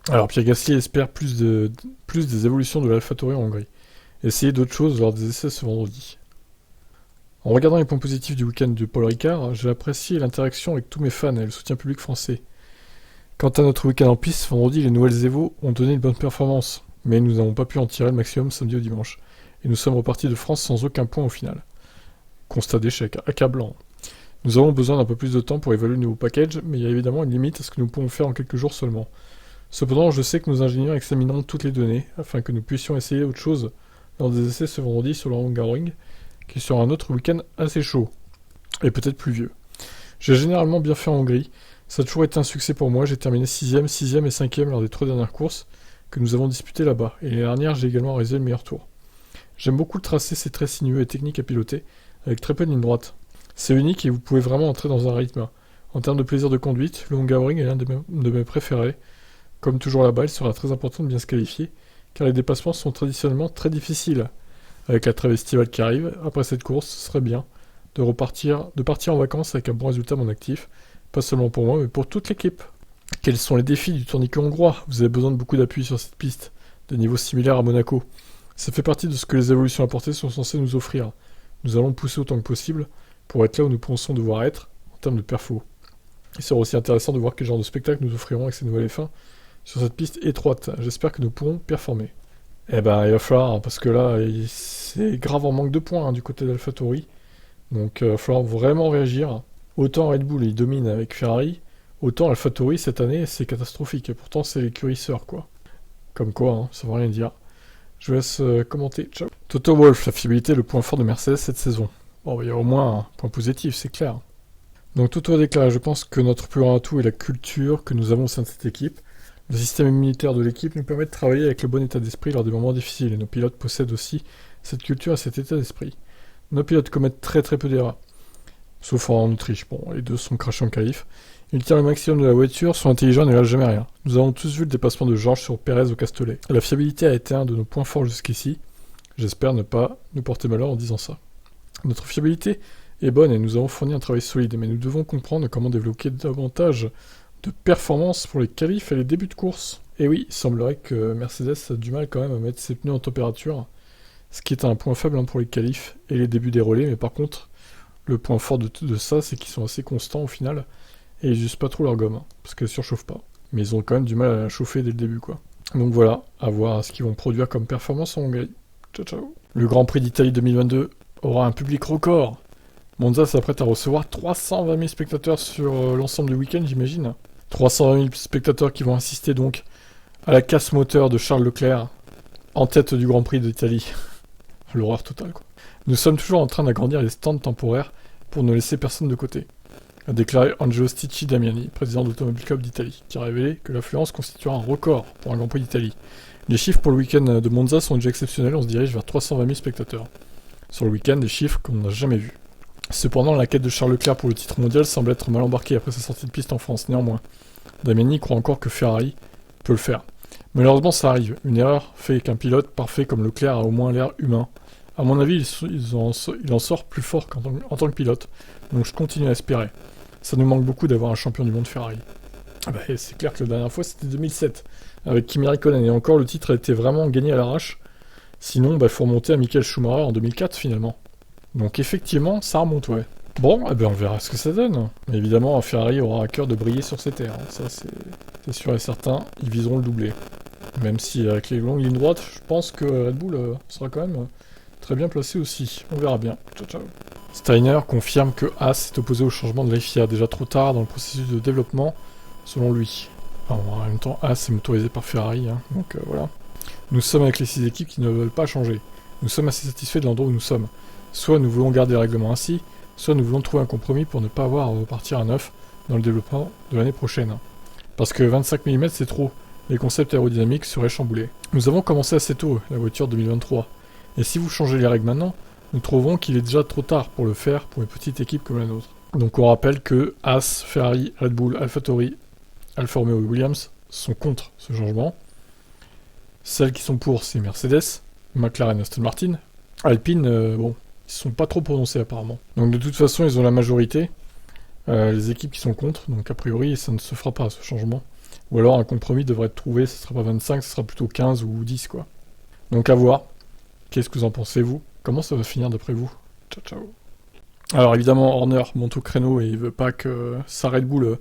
Alors Pierre Gasly espère plus des évolutions de l'AlphaTauri en Hongrie. Essayer d'autres choses lors des essais ce vendredi. En regardant les points positifs du week-end de Paul Ricard, j'ai apprécié l'interaction avec tous mes fans et le soutien public français. Quant à notre week-end en piste, vendredi, les nouvelles Evo ont donné une bonne performance, mais nous n'avons pas pu en tirer le maximum samedi ou dimanche. Et nous sommes repartis de France sans aucun point au final. Constat d'échec, accablant. Nous avons besoin d'un peu plus de temps pour évaluer le nouveau package, mais il y a évidemment une limite à ce que nous pouvons faire en quelques jours seulement. Cependant, je sais que nos ingénieurs examineront toutes les données, afin que nous puissions essayer autre chose lors des essais ce vendredi sur le Hungaroring, qui sera un autre week-end assez chaud, et peut-être pluvieux. J'ai généralement bien fait en Hongrie, ça a toujours été un succès pour moi, j'ai terminé 6ème, 6ème et 5ème lors des 3 dernières courses que nous avons disputées là-bas, et l'année dernière j'ai également réalisé le meilleur tour. J'aime beaucoup le tracé, c'est très sinueux et technique à piloter, avec très peu de lignes droites. C'est unique et vous pouvez vraiment entrer dans un rythme. En termes de plaisir de conduite, le Hungaroring est l'un de mes préférés. Comme toujours là-bas, il sera très important de bien se qualifier, car les dépassements sont traditionnellement très difficiles. Avec la trêve estivale qui arrive, après cette course, ce serait bien de partir en vacances avec un bon résultat à mon actif, pas seulement pour moi, mais pour toute l'équipe. Quels sont les défis du tourniquet hongrois? Vous avez besoin de beaucoup d'appui sur cette piste, de niveau similaire à Monaco. Ça fait partie de ce que les évolutions apportées sont censées nous offrir. Nous allons pousser autant que possible pour être là où nous pensons devoir être en termes de perfo. Il sera aussi intéressant de voir quel genre de spectacle nous offrirons avec ces nouvelles F1 sur cette piste étroite. J'espère que nous pourrons performer. Eh ben, il va falloir, hein, parce que là, c'est grave en manque de points du côté d'AlphaTauri. Donc, il va falloir vraiment réagir. Autant Red Bull, il domine avec Ferrari, autant AlphaTauri, cette année, c'est catastrophique. Et pourtant, c'est l'écurie sœur, quoi. Comme quoi, ça veut rien dire. Je vous laisse commenter. Ciao. Toto Wolff, la fiabilité est le point fort de Mercedes cette saison. Bon, il y a au moins un point positif, c'est clair. Donc Toto a déclaré, je pense que notre plus grand atout est la culture que nous avons au sein de cette équipe. Le système immunitaire de l'équipe nous permet de travailler avec le bon état d'esprit lors des moments difficiles, et nos pilotes possèdent aussi cette culture et cet état d'esprit. Nos pilotes commettent très peu d'erreurs, sauf en Autriche. Bon, les deux sont crachés en qualif. Ils tirent le maximum de la voiture, sont intelligents et ne lâchent jamais rien. Nous avons tous vu le dépassement de Georges sur Pérez au Castellet. La fiabilité a été un de nos points forts jusqu'ici. J'espère ne pas nous porter malheur en disant ça. Notre fiabilité est bonne et nous avons fourni un travail solide, mais nous devons comprendre comment développer davantage de performance pour les qualifs et les débuts de course. Et oui, il semblerait que Mercedes a du mal quand même à mettre ses pneus en température, ce qui est un point faible pour les qualifs et les débuts des relais, mais par contre, le point fort de ça, c'est qu'ils sont assez constants au final, et ils usent pas trop leur gomme, parce qu'elle surchauffe pas. Mais ils ont quand même du mal à la chauffer dès le début, quoi. Donc voilà, à voir ce qu'ils vont produire comme performance en Hongrie. Ciao. Le Grand Prix d'Italie 2022 aura un public record. Monza s'apprête à recevoir 320 000 spectateurs sur l'ensemble du week-end, j'imagine. 320 000 spectateurs qui vont assister donc à la casse moteur de Charles Leclerc en tête du Grand Prix d'Italie. L'horreur totale, quoi. Nous sommes toujours en train d'agrandir les stands temporaires pour ne laisser personne de côté, a déclaré Angelo Sticci Damiani, président d'Automobile Club d'Italie, qui a révélé que l'affluence constituera un record pour un Grand Prix d'Italie. Les chiffres pour le week-end de Monza sont déjà exceptionnels, on se dirige vers 320 000 spectateurs. Sur le week-end, des chiffres qu'on n'a jamais vus. Cependant, la quête de Charles Leclerc pour le titre mondial semble être mal embarquée après sa sortie de piste en France. Néanmoins, Damiani croit encore que Ferrari peut le faire. Malheureusement, ça arrive. Une erreur fait qu'un pilote parfait comme Leclerc a au moins l'air humain. À mon avis, il en sort plus fort en tant que pilote. Donc je continue à espérer. Ça nous manque beaucoup d'avoir un champion du monde Ferrari. Bah, c'est clair que la dernière fois, c'était 2007. Avec Kimi Räikkönen. Et encore, le titre a été vraiment gagné à l'arrache. Sinon, il faut remonter à Michael Schumacher en 2004, finalement. Donc effectivement, ça remonte, ouais. Bon, on verra ce que ça donne. Mais évidemment, Ferrari aura à cœur de briller sur ces terres. Ça, c'est sûr et certain. Ils viseront le doublé. Même si avec les longues lignes droites, je pense que Red Bull sera quand même très bien placé aussi. On verra bien. Ciao. Steiner confirme que Haas est opposé au changement de la FIA déjà trop tard dans le processus de développement, selon lui. Enfin, en même temps, Haas est motorisé par Ferrari, donc voilà. Nous sommes avec les 6 équipes qui ne veulent pas changer. Nous sommes assez satisfaits de l'endroit où nous sommes. Soit nous voulons garder le règlement ainsi, soit nous voulons trouver un compromis pour ne pas avoir à repartir à neuf dans le développement de l'année prochaine. Parce que 25 mm c'est trop, les concepts aérodynamiques seraient chamboulés. Nous avons commencé assez tôt, la voiture 2023. Et si vous changez les règles maintenant, nous trouvons qu'il est déjà trop tard pour le faire pour une petite équipe comme la nôtre. Donc on rappelle que Haas, Ferrari, Red Bull, AlphaTauri, Alfa Romeo et Williams sont contre ce changement. Celles qui sont pour, c'est Mercedes, McLaren, Aston Martin. Alpine, ils sont pas trop prononcés apparemment. Donc de toute façon, ils ont la majorité. Les équipes qui sont contre, donc a priori, ça ne se fera pas ce changement. Ou alors un compromis devrait être trouvé, ce sera pas 25, ce sera plutôt 15 ou 10 quoi. Donc à voir. Qu'est-ce que vous en pensez vous? Comment ça va finir d'après vous? Ciao ciao. Alors évidemment Horner monte au créneau et il veut pas que sa Red Bull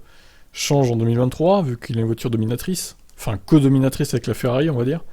change en 2023, vu qu'il a une voiture dominatrice. Enfin, co-dominatrice avec la Ferrari, on va dire.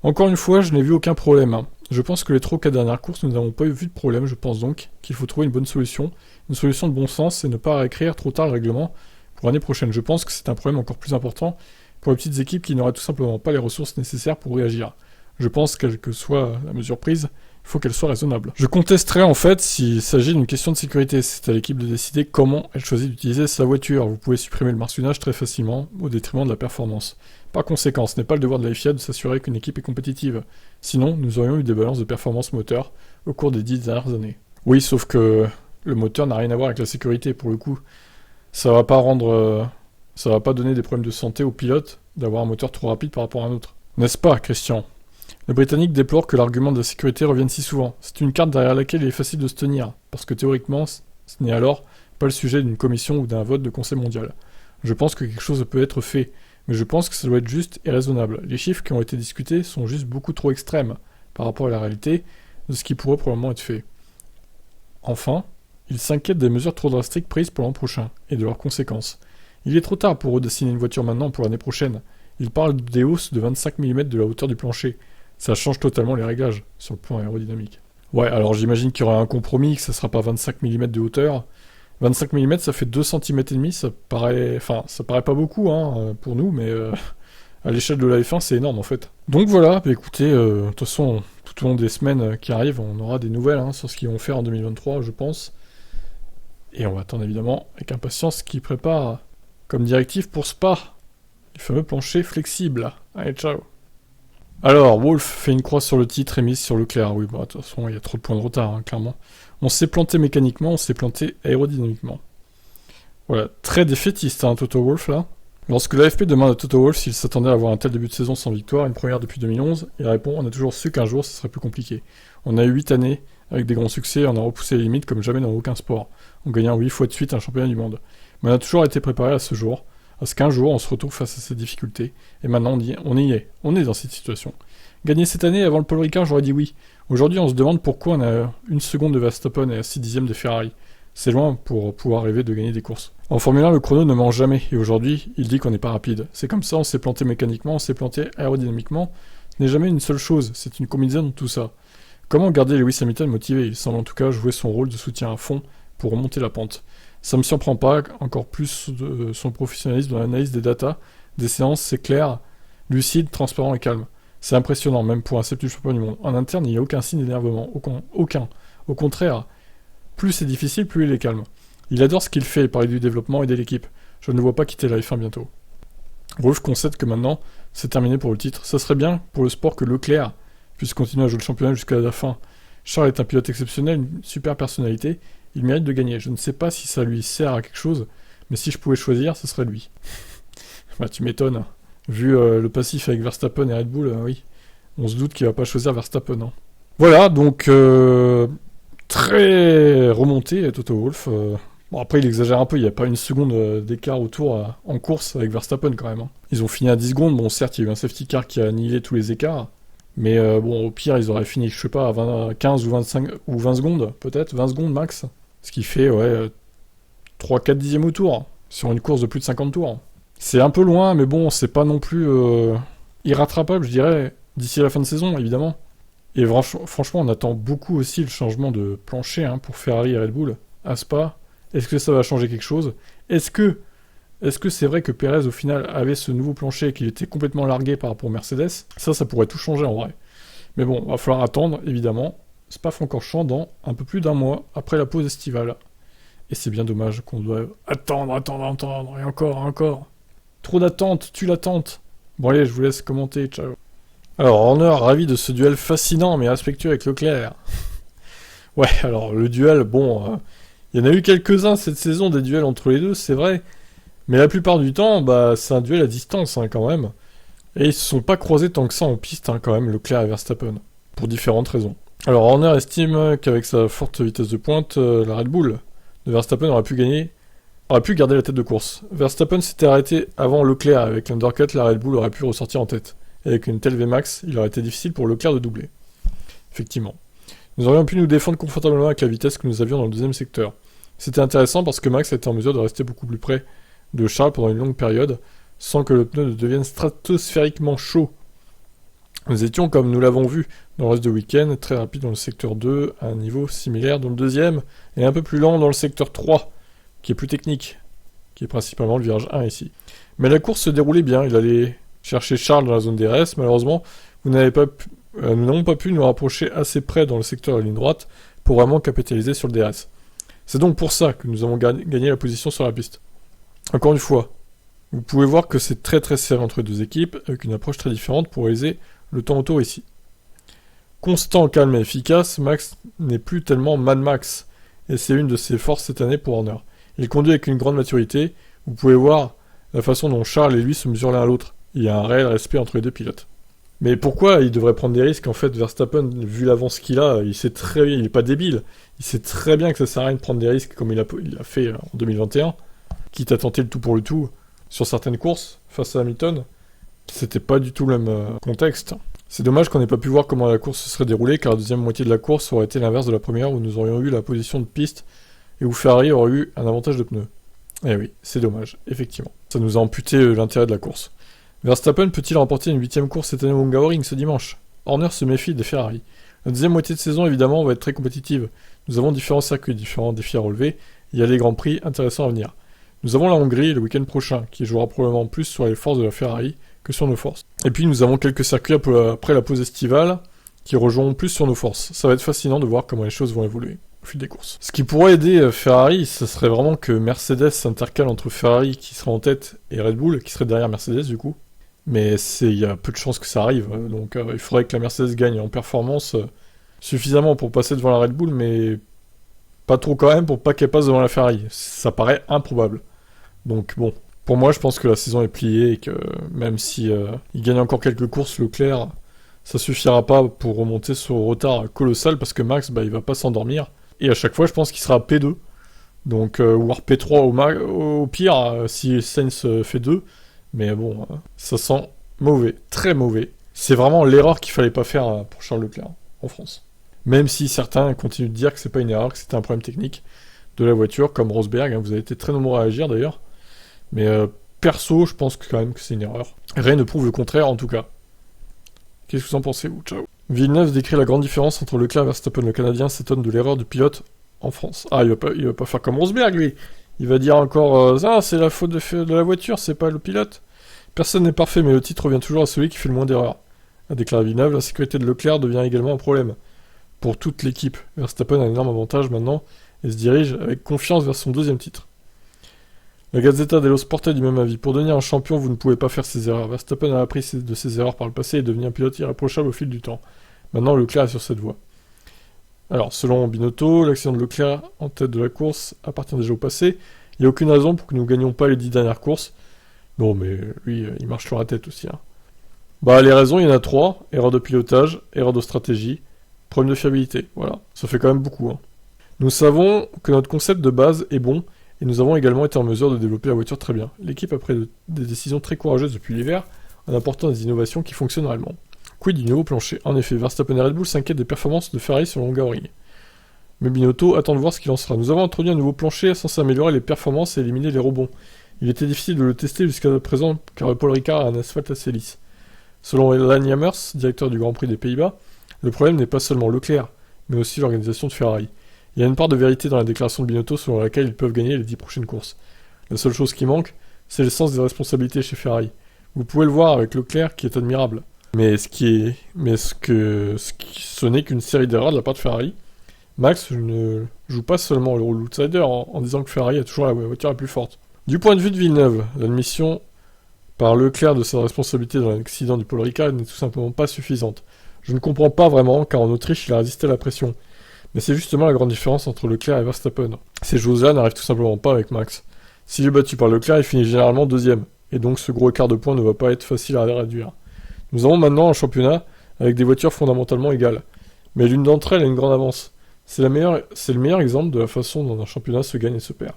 Encore une fois, je n'ai vu aucun problème. Hein. Je pense que les 3 ou 4 dernières courses, nous n'avons pas vu de problème. Je pense donc qu'il faut trouver une bonne solution. Une solution de bon sens et ne pas réécrire trop tard le règlement pour l'année prochaine. Je pense que c'est un problème encore plus important pour les petites équipes qui n'auraient tout simplement pas les ressources nécessaires pour réagir. Je pense, quelle que soit la mesure prise, il faut qu'elle soit raisonnable. Je contesterai en fait s'il s'agit d'une question de sécurité. C'est à l'équipe de décider comment elle choisit d'utiliser sa voiture. Vous pouvez supprimer le martionnage très facilement au détriment de la performance. Par conséquent, ce n'est pas le devoir de la FIA de s'assurer qu'une équipe est compétitive. Sinon, nous aurions eu des balances de performance moteur au cours des 10 dernières années. Oui, sauf que le moteur n'a rien à voir avec la sécurité pour le coup. Ça va pas ça va pas donner des problèmes de santé aux pilotes d'avoir un moteur trop rapide par rapport à un autre. N'est-ce pas, Christian? Le Britannique déplore que l'argument de la sécurité revienne si souvent. C'est une carte derrière laquelle il est facile de se tenir, parce que théoriquement, ce n'est alors pas le sujet d'une commission ou d'un vote de Conseil mondial. Je pense que quelque chose peut être fait, mais je pense que ça doit être juste et raisonnable. Les chiffres qui ont été discutés sont juste beaucoup trop extrêmes par rapport à la réalité de ce qui pourrait probablement être fait. Enfin, ils s'inquiètent des mesures trop drastiques prises pour l'an prochain, et de leurs conséquences. Il est trop tard pour eux de dessiner une voiture maintenant pour l'année prochaine. Ils parlent des hausses de 25 mm de la hauteur du plancher. Ça change totalement les réglages, sur le plan aérodynamique. Ouais, alors j'imagine qu'il y aura un compromis, que ça sera pas 25 mm de hauteur. 25 mm, ça fait 2 cm et demi, ça paraît pas beaucoup, hein, pour nous, mais à l'échelle de la F1, c'est énorme, en fait. Donc voilà, bah écoutez, de toute façon, tout au long des semaines qui arrivent, on aura des nouvelles, hein, sur ce qu'ils vont faire en 2023, je pense. Et on va attendre, évidemment, avec impatience, ce qu'ils préparent comme directive pour Spa. Le fameux plancher flexible. Allez, ciao. Alors, Wolf fait une croix sur le titre et mise sur Leclerc. Oui, bah, de toute façon, il y a trop de points de retard, hein, clairement. On s'est planté mécaniquement, on s'est planté aérodynamiquement. Voilà, très défaitiste, hein, Toto Wolff, là. Lorsque l'AFP demande à Toto Wolff s'il s'attendait à avoir un tel début de saison sans victoire, une première depuis 2011, il répond « On a toujours su qu'un jour, ce serait plus compliqué. On a eu 8 années, avec des grands succès, on a repoussé les limites comme jamais dans aucun sport, en gagnant 8 fois de suite un championnat du monde. Mais on a toujours été préparé à ce jour, à ce qu'un jour, on se retrouve face à ces difficultés. Et maintenant, on est dans cette situation. Gagner cette année avant le Paul Ricard, j'aurais dit oui. Aujourd'hui, on se demande pourquoi on a 1 seconde de Verstappen et 6 dixièmes de Ferrari. C'est loin pour pouvoir rêver de gagner des courses. En Formule 1, le chrono ne ment jamais, et aujourd'hui, il dit qu'on n'est pas rapide. C'est comme ça, on s'est planté mécaniquement, on s'est planté aérodynamiquement. Ce n'est jamais une seule chose, c'est une combinaison de tout ça. Comment garder Lewis Hamilton motivé? Il semble en tout cas jouer son rôle de soutien à fond pour remonter la pente. Ça me surprend pas, encore plus de son professionnalisme dans l'analyse des datas, des séances, c'est clair, lucide, transparent et calme. C'est impressionnant, même pour un septuple champion du monde. En interne, il n'y a aucun signe d'énervement, aucun. Au contraire, plus c'est difficile, plus il est calme. Il adore ce qu'il fait, il parle du développement et de l'équipe. Je ne le vois pas quitter la F1 bientôt. Wolff concède que maintenant, c'est terminé pour le titre. Ça serait bien pour le sport que Leclerc puisse continuer à jouer le championnat jusqu'à la fin. Charles est un pilote exceptionnel, une super personnalité. Il mérite de gagner. Je ne sais pas si ça lui sert à quelque chose, mais si je pouvais choisir, ce serait lui. Bah, tu m'étonnes. Vu le passif avec Verstappen et Red Bull, oui. On se doute qu'il va pas choisir Verstappen. Hein. Voilà, donc très remonté Toto Wolff. Bon, après, il exagère un peu, il n'y a pas 1 seconde d'écart autour en course avec Verstappen quand même. Hein. Ils ont fini à 10 secondes. Bon, certes, il y a eu un safety car qui a annihilé tous les écarts. Mais bon, au pire, ils auraient fini, je sais pas, à 15 ou 25 ou 20 secondes, peut-être, 20 secondes max. Ce qui fait, 3-4 dixièmes au tour, sur une course de plus de 50 tours. C'est un peu loin, mais bon, c'est pas non plus irrattrapable, je dirais, d'ici la fin de saison, évidemment. Et franchement, on attend beaucoup aussi le changement de plancher hein, pour Ferrari et Red Bull à Spa. Est-ce que ça va changer quelque chose? Est-ce que c'est vrai que Perez, au final, avait ce nouveau plancher et qu'il était complètement largué par rapport au Mercedes? Ça pourrait tout changer en vrai. Mais bon, va falloir attendre, évidemment. Spa-Francorchamps dans un peu plus d'1 mois après la pause estivale. Et c'est bien dommage qu'on doit attendre, et encore. Trop d'attente, tue l'attente. Bon allez, je vous laisse commenter, ciao. Alors, Horner, ravi de ce duel fascinant mais respectueux avec Leclerc. Ouais, alors le duel, bon, il y en a eu quelques-uns cette saison, des duels entre les deux, c'est vrai. Mais la plupart du temps, bah, c'est un duel à distance, hein, quand même. Et ils se sont pas croisés tant que ça en piste, hein, quand même, Leclerc et Verstappen. Pour différentes raisons. Alors, Horner estime qu'avec sa forte vitesse de pointe, la Red Bull de Verstappen aurait pu gagner aurait pu garder la tête de course. Verstappen s'était arrêté avant Leclerc, avec l'undercut, la Red Bull aurait pu ressortir en tête. Et avec une telle VMAX, il aurait été difficile pour Leclerc de doubler. Effectivement. Nous aurions pu nous défendre confortablement avec la vitesse que nous avions dans le deuxième secteur. C'était intéressant parce que Max était en mesure de rester beaucoup plus près de Charles pendant une longue période, sans que le pneu ne devienne stratosphériquement chaud. Nous étions, comme nous l'avons vu dans le reste du week-end, très rapides dans le secteur 2, à un niveau similaire dans le deuxième, et un peu plus lent dans le secteur 3, qui est plus technique, qui est principalement le virage 1 ici. Mais la course se déroulait bien, il allait chercher Charles dans la zone DRS, malheureusement, nous n'avons pas pu nous rapprocher assez près dans le secteur de la ligne droite pour vraiment capitaliser sur le DRS. C'est donc pour ça que nous avons gagné la position sur la piste. Encore une fois, vous pouvez voir que c'est très très serré entre les deux équipes, avec une approche très différente pour réaliser le temps auto ici. Constant, calme et efficace, Max n'est plus tellement Mad Max, et c'est une de ses forces cette année pour Horner. Il conduit avec une grande maturité, vous pouvez voir la façon dont Charles et lui se mesurent l'un à l'autre. Il y a un réel respect entre les deux pilotes. Mais pourquoi il devrait prendre des risques? En fait, Verstappen, vu l'avance qu'il a, il est pas débile. Il sait très bien que ça sert à rien de prendre des risques comme il a fait en 2021, quitte à tenter le tout pour le tout sur certaines courses face à Hamilton. C'était pas du tout le même contexte. C'est dommage qu'on n'ait pas pu voir comment la course se serait déroulée, car la deuxième moitié de la course aurait été l'inverse de la première, où nous aurions eu la position de piste et où Ferrari aurait eu un avantage de pneus. Eh oui, c'est dommage, effectivement. Ça nous a amputé l'intérêt de la course. Verstappen peut-il remporter une 8ème course cette année au Hungaroring ce dimanche? Horner se méfie des Ferrari. La deuxième moitié de saison, évidemment, va être très compétitive. Nous avons différents circuits, différents défis à relever, et il y a des grands prix intéressants à venir. Nous avons la Hongrie le week-end prochain, qui jouera probablement plus sur les forces de la Ferrari que sur nos forces. Et puis nous avons quelques circuits après la pause estivale, qui rejoindront plus sur nos forces. Ça va être fascinant de voir comment les choses vont évoluer au fil des courses. Ce qui pourrait aider Ferrari, ce serait vraiment que Mercedes s'intercale entre Ferrari, qui sera en tête, et Red Bull, qui serait derrière Mercedes du coup. Mais il y a peu de chances que ça arrive, donc il faudrait que la Mercedes gagne en performance suffisamment pour passer devant la Red Bull, mais pas trop quand même pour pas qu'elle passe devant la Ferrari. Ça paraît improbable. Donc bon, pour moi je pense que la saison est pliée et que même si il gagne encore quelques courses, Leclerc, ça suffira pas pour remonter son retard colossal parce que Max, il va pas s'endormir. Et à chaque fois je pense qu'il sera P2, donc voire P3 au pire si Sainz fait 2. Mais bon, ça sent mauvais, très mauvais. C'est vraiment l'erreur qu'il fallait pas faire pour Charles Leclerc en France. Même si certains continuent de dire que c'est pas une erreur, que c'était un problème technique de la voiture, comme Rosberg, vous avez été très nombreux à réagir d'ailleurs. Mais perso, je pense quand même que c'est une erreur. Rien ne prouve le contraire en tout cas. Qu'est-ce que vous en pensez, vous? Ciao. Villeneuve décrit la grande différence entre Leclerc et Verstappen. Le Canadien s'étonne de l'erreur du pilote en France. Ah, il va pas faire comme Rosberg, lui. Il va dire encore c'est la faute de la voiture, c'est pas le pilote. Personne n'est parfait, mais le titre revient toujours à celui qui fait le moins d'erreurs. A déclaré Villeneuve, la sécurité de Leclerc devient également un problème. Pour toute l'équipe, Verstappen a un énorme avantage maintenant et se dirige avec confiance vers son deuxième titre. La Gazzetta dello Sport est du même avis. Pour devenir un champion, vous ne pouvez pas faire ces erreurs. Verstappen a appris de ses erreurs par le passé et est devenu un pilote irréprochable au fil du temps. Maintenant, Leclerc est sur cette voie. Alors, selon Binotto, l'accident de Leclerc en tête de la course appartient déjà au passé. Il n'y a aucune raison pour que nous ne gagnions pas les 10 dernières courses. Non, mais lui, il marche sur la tête aussi. Les raisons, il y en a 3. Erreur de pilotage, erreur de stratégie, problème de fiabilité. Voilà, ça fait quand même beaucoup. Nous savons que notre concept de base est bon, et nous avons également été en mesure de développer la voiture très bien. L'équipe a pris des décisions très courageuses depuis l'hiver, en apportant des innovations qui fonctionnent réellement. Quid du nouveau plancher? En effet, Verstappen et Red Bull s'inquiètent des performances de Ferrari sur le Hungaroring. Mais Binotto attend de voir ce qu'il en sera. Nous avons introduit un nouveau plancher censé améliorer les performances et éliminer les rebonds. Il était difficile de le tester jusqu'à présent car Paul Ricard a un asphalte assez lisse. Selon Elan Jammers, directeur du Grand Prix des Pays-Bas, le problème n'est pas seulement Leclerc, mais aussi l'organisation de Ferrari. Il y a une part de vérité dans la déclaration de Binotto selon laquelle ils peuvent gagner les 10 prochaines courses. La seule chose qui manque, c'est le sens des responsabilités chez Ferrari. Vous pouvez le voir avec Leclerc qui est admirable. Ce n'est qu'une série d'erreurs de la part de Ferrari. Max ne joue pas seulement le rôle d'outsider en disant que Ferrari a toujours la voiture la plus forte. Du point de vue de Villeneuve, l'admission par Leclerc de sa responsabilité dans l'accident du Paul Ricard n'est tout simplement pas suffisante. Je ne comprends pas vraiment, car en Autriche, il a résisté à la pression. Mais c'est justement la grande différence entre Leclerc et Verstappen. Ces choses-là n'arrivent tout simplement pas avec Max. S'il est battu par Leclerc, il finit généralement deuxième, et donc ce gros écart de points ne va pas être facile à réduire. Nous avons maintenant un championnat avec des voitures fondamentalement égales, mais l'une d'entre elles a une grande avance. C'est le meilleur exemple de la façon dont un championnat se gagne et se perd.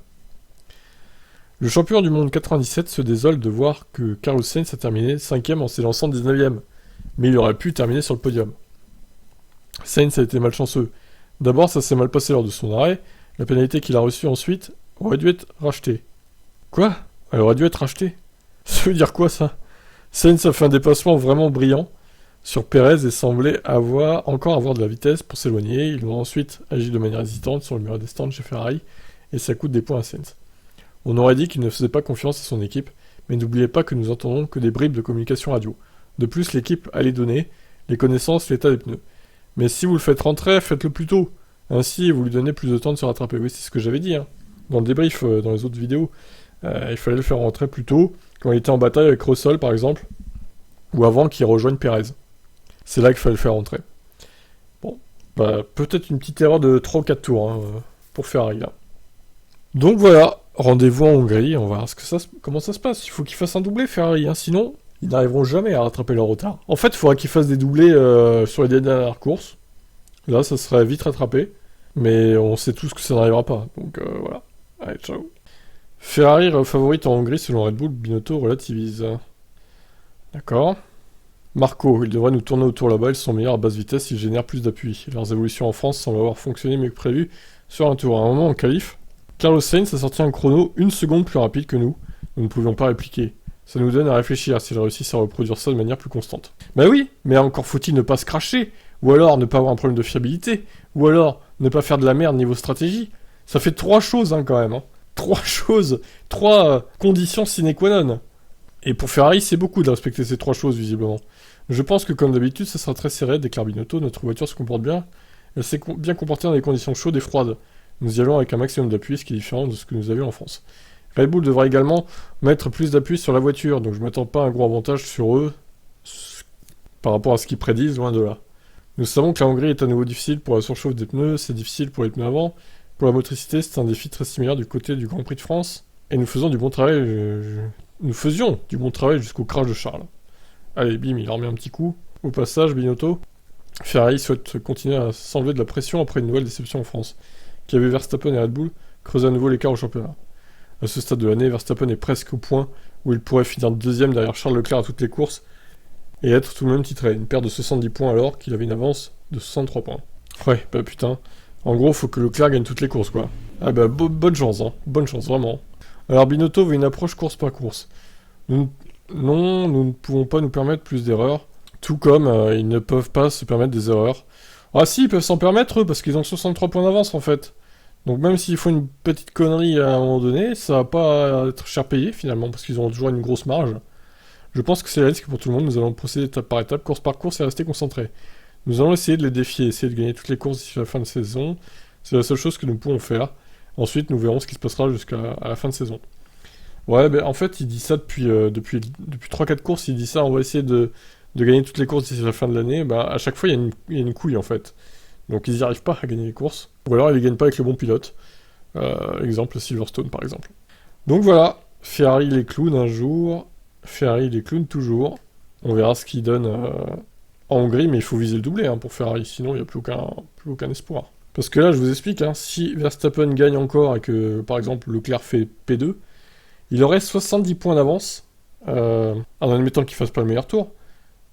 Le champion du monde 97 se désole de voir que Carlos Sainz a terminé 5ème en s'élançant 19ème, mais il aurait pu terminer sur le podium. Sainz a été malchanceux. D'abord, ça s'est mal passé lors de son arrêt, la pénalité qu'il a reçue ensuite aurait dû être rachetée. Quoi ? Elle aurait dû être rachetée ? Ça veut dire quoi ça ? Sainz a fait un dépassement vraiment brillant sur Pérez et semblait encore avoir de la vitesse pour s'éloigner. Ils ont ensuite agi de manière hésitante sur le mur des stands chez Ferrari et ça coûte des points à Sainz. On aurait dit qu'il ne faisait pas confiance à son équipe, mais n'oubliez pas que nous entendons que des bribes de communication radio. De plus, l'équipe a les données, les connaissances, l'état des pneus. Mais si vous le faites rentrer, faites-le plus tôt. Ainsi, vous lui donnez plus de temps de se rattraper. Oui, c'est ce que j'avais dit, hein. Dans le débrief, dans les autres vidéos. Il fallait le faire rentrer plus tôt, quand il était en bataille avec Russell, par exemple, ou avant qu'il rejoigne Pérez. C'est là qu'il fallait le faire rentrer. Bon, bah, peut-être une petite erreur de 3 ou 4 tours, hein, pour Ferrari, là. Donc voilà, rendez-vous en Hongrie, on va voir comment ça se passe. Il faut qu'ils fassent un doublé, Ferrari, hein, sinon, ils n'arriveront jamais à rattraper leur retard. En fait, il faudra qu'ils fassent des doublés sur les dernières courses. Là, ça serait vite rattrapé, mais on sait tous que ça n'arrivera pas. Donc voilà, allez, ciao. Ferrari favorite en Hongrie selon Red Bull, Binotto relativise. D'accord. Marco, ils devraient nous tourner autour là-bas, ils sont meilleurs à basse vitesse, ils génèrent plus d'appui. Leurs évolutions en France semblent avoir fonctionné mieux que prévu sur un tour. À un moment en qualif, Carlos Sainz a sorti un chrono 1 seconde plus rapide que nous. Nous ne pouvions pas répliquer. Ça nous donne à réfléchir s'ils réussissent à reproduire ça de manière plus constante. Bah oui, mais encore faut-il ne pas se cracher, ou alors ne pas avoir un problème de fiabilité, ou alors ne pas faire de la merde niveau stratégie. Ça fait 3 choses hein, quand même. Hein. 3 choses, 3 conditions sine qua non. Et pour Ferrari, c'est beaucoup de respecter ces 3 choses visiblement. Je pense que comme d'habitude, ça sera très serré, déclare Binotto, notre voiture se comporte bien. Elle s'est bien comportée dans des conditions chaudes et froides. Nous y allons avec un maximum d'appui, ce qui est différent de ce que nous avions en France. Red Bull devra également mettre plus d'appui sur la voiture, donc je ne m'attends pas à un gros avantage sur eux par rapport à ce qu'ils prédisent, loin de là. Nous savons que la Hongrie est à nouveau difficile pour la surchauffe des pneus, c'est difficile pour les pneus avant. Pour la motricité, c'est un défi très similaire du côté du Grand Prix de France, et nous faisons du bon travail, nous faisions du bon travail jusqu'au crash de Charles. Allez, bim, il en remet un petit coup. Au passage, Binotto, Ferrari souhaite continuer à s'enlever de la pression après une nouvelle déception en France, qui avait Verstappen et Red Bull creuser à nouveau l'écart au championnat. À ce stade de l'année, Verstappen est presque au point où il pourrait finir deuxième derrière Charles Leclerc à toutes les courses et être tout de même titré. Une perte de 70 points alors qu'il avait une avance de 63 points. Ouais, bah putain. En gros, faut que Leclerc gagne toutes les courses, quoi. Ah bah, bonne chance, hein. Bonne chance, vraiment. Alors, Binotto veut une approche course par course. Nous ne pouvons pas nous permettre plus d'erreurs. Tout comme ils ne peuvent pas se permettre des erreurs. Ah si, ils peuvent s'en permettre, eux, parce qu'ils ont 63 points d'avance, en fait. Donc même s'ils font une petite connerie à un moment donné, ça va pas être cher payé, finalement, parce qu'ils ont toujours une grosse marge. Je pense que c'est le risque pour tout le monde. Nous allons procéder étape par étape, course par course, et rester concentrés. Nous allons essayer de les défier, essayer de gagner toutes les courses d'ici la fin de saison. C'est la seule chose que nous pouvons faire. Ensuite, nous verrons ce qui se passera jusqu'à la fin de saison. Ouais, ben en fait, il dit ça depuis 3-4 courses, il dit ça, on va essayer de gagner toutes les courses d'ici la fin de l'année. Bah, à chaque fois, il y a une couille, en fait. Donc, ils n'y arrivent pas à gagner les courses. Ou alors, ils ne gagnent pas avec le bon pilote. Exemple, Silverstone, par exemple. Donc, voilà. Ferrari les clown un jour. Ferrari les clown toujours. On verra ce qu'ils donnent en Hongrie, mais il faut viser le doublé hein, pour Ferrari. Sinon, il n'y a plus aucun espoir. Parce que là, je vous explique, hein, si Verstappen gagne encore et que, par exemple, Leclerc fait P2, il aurait 70 points d'avance, en admettant qu'il fasse pas le meilleur tour.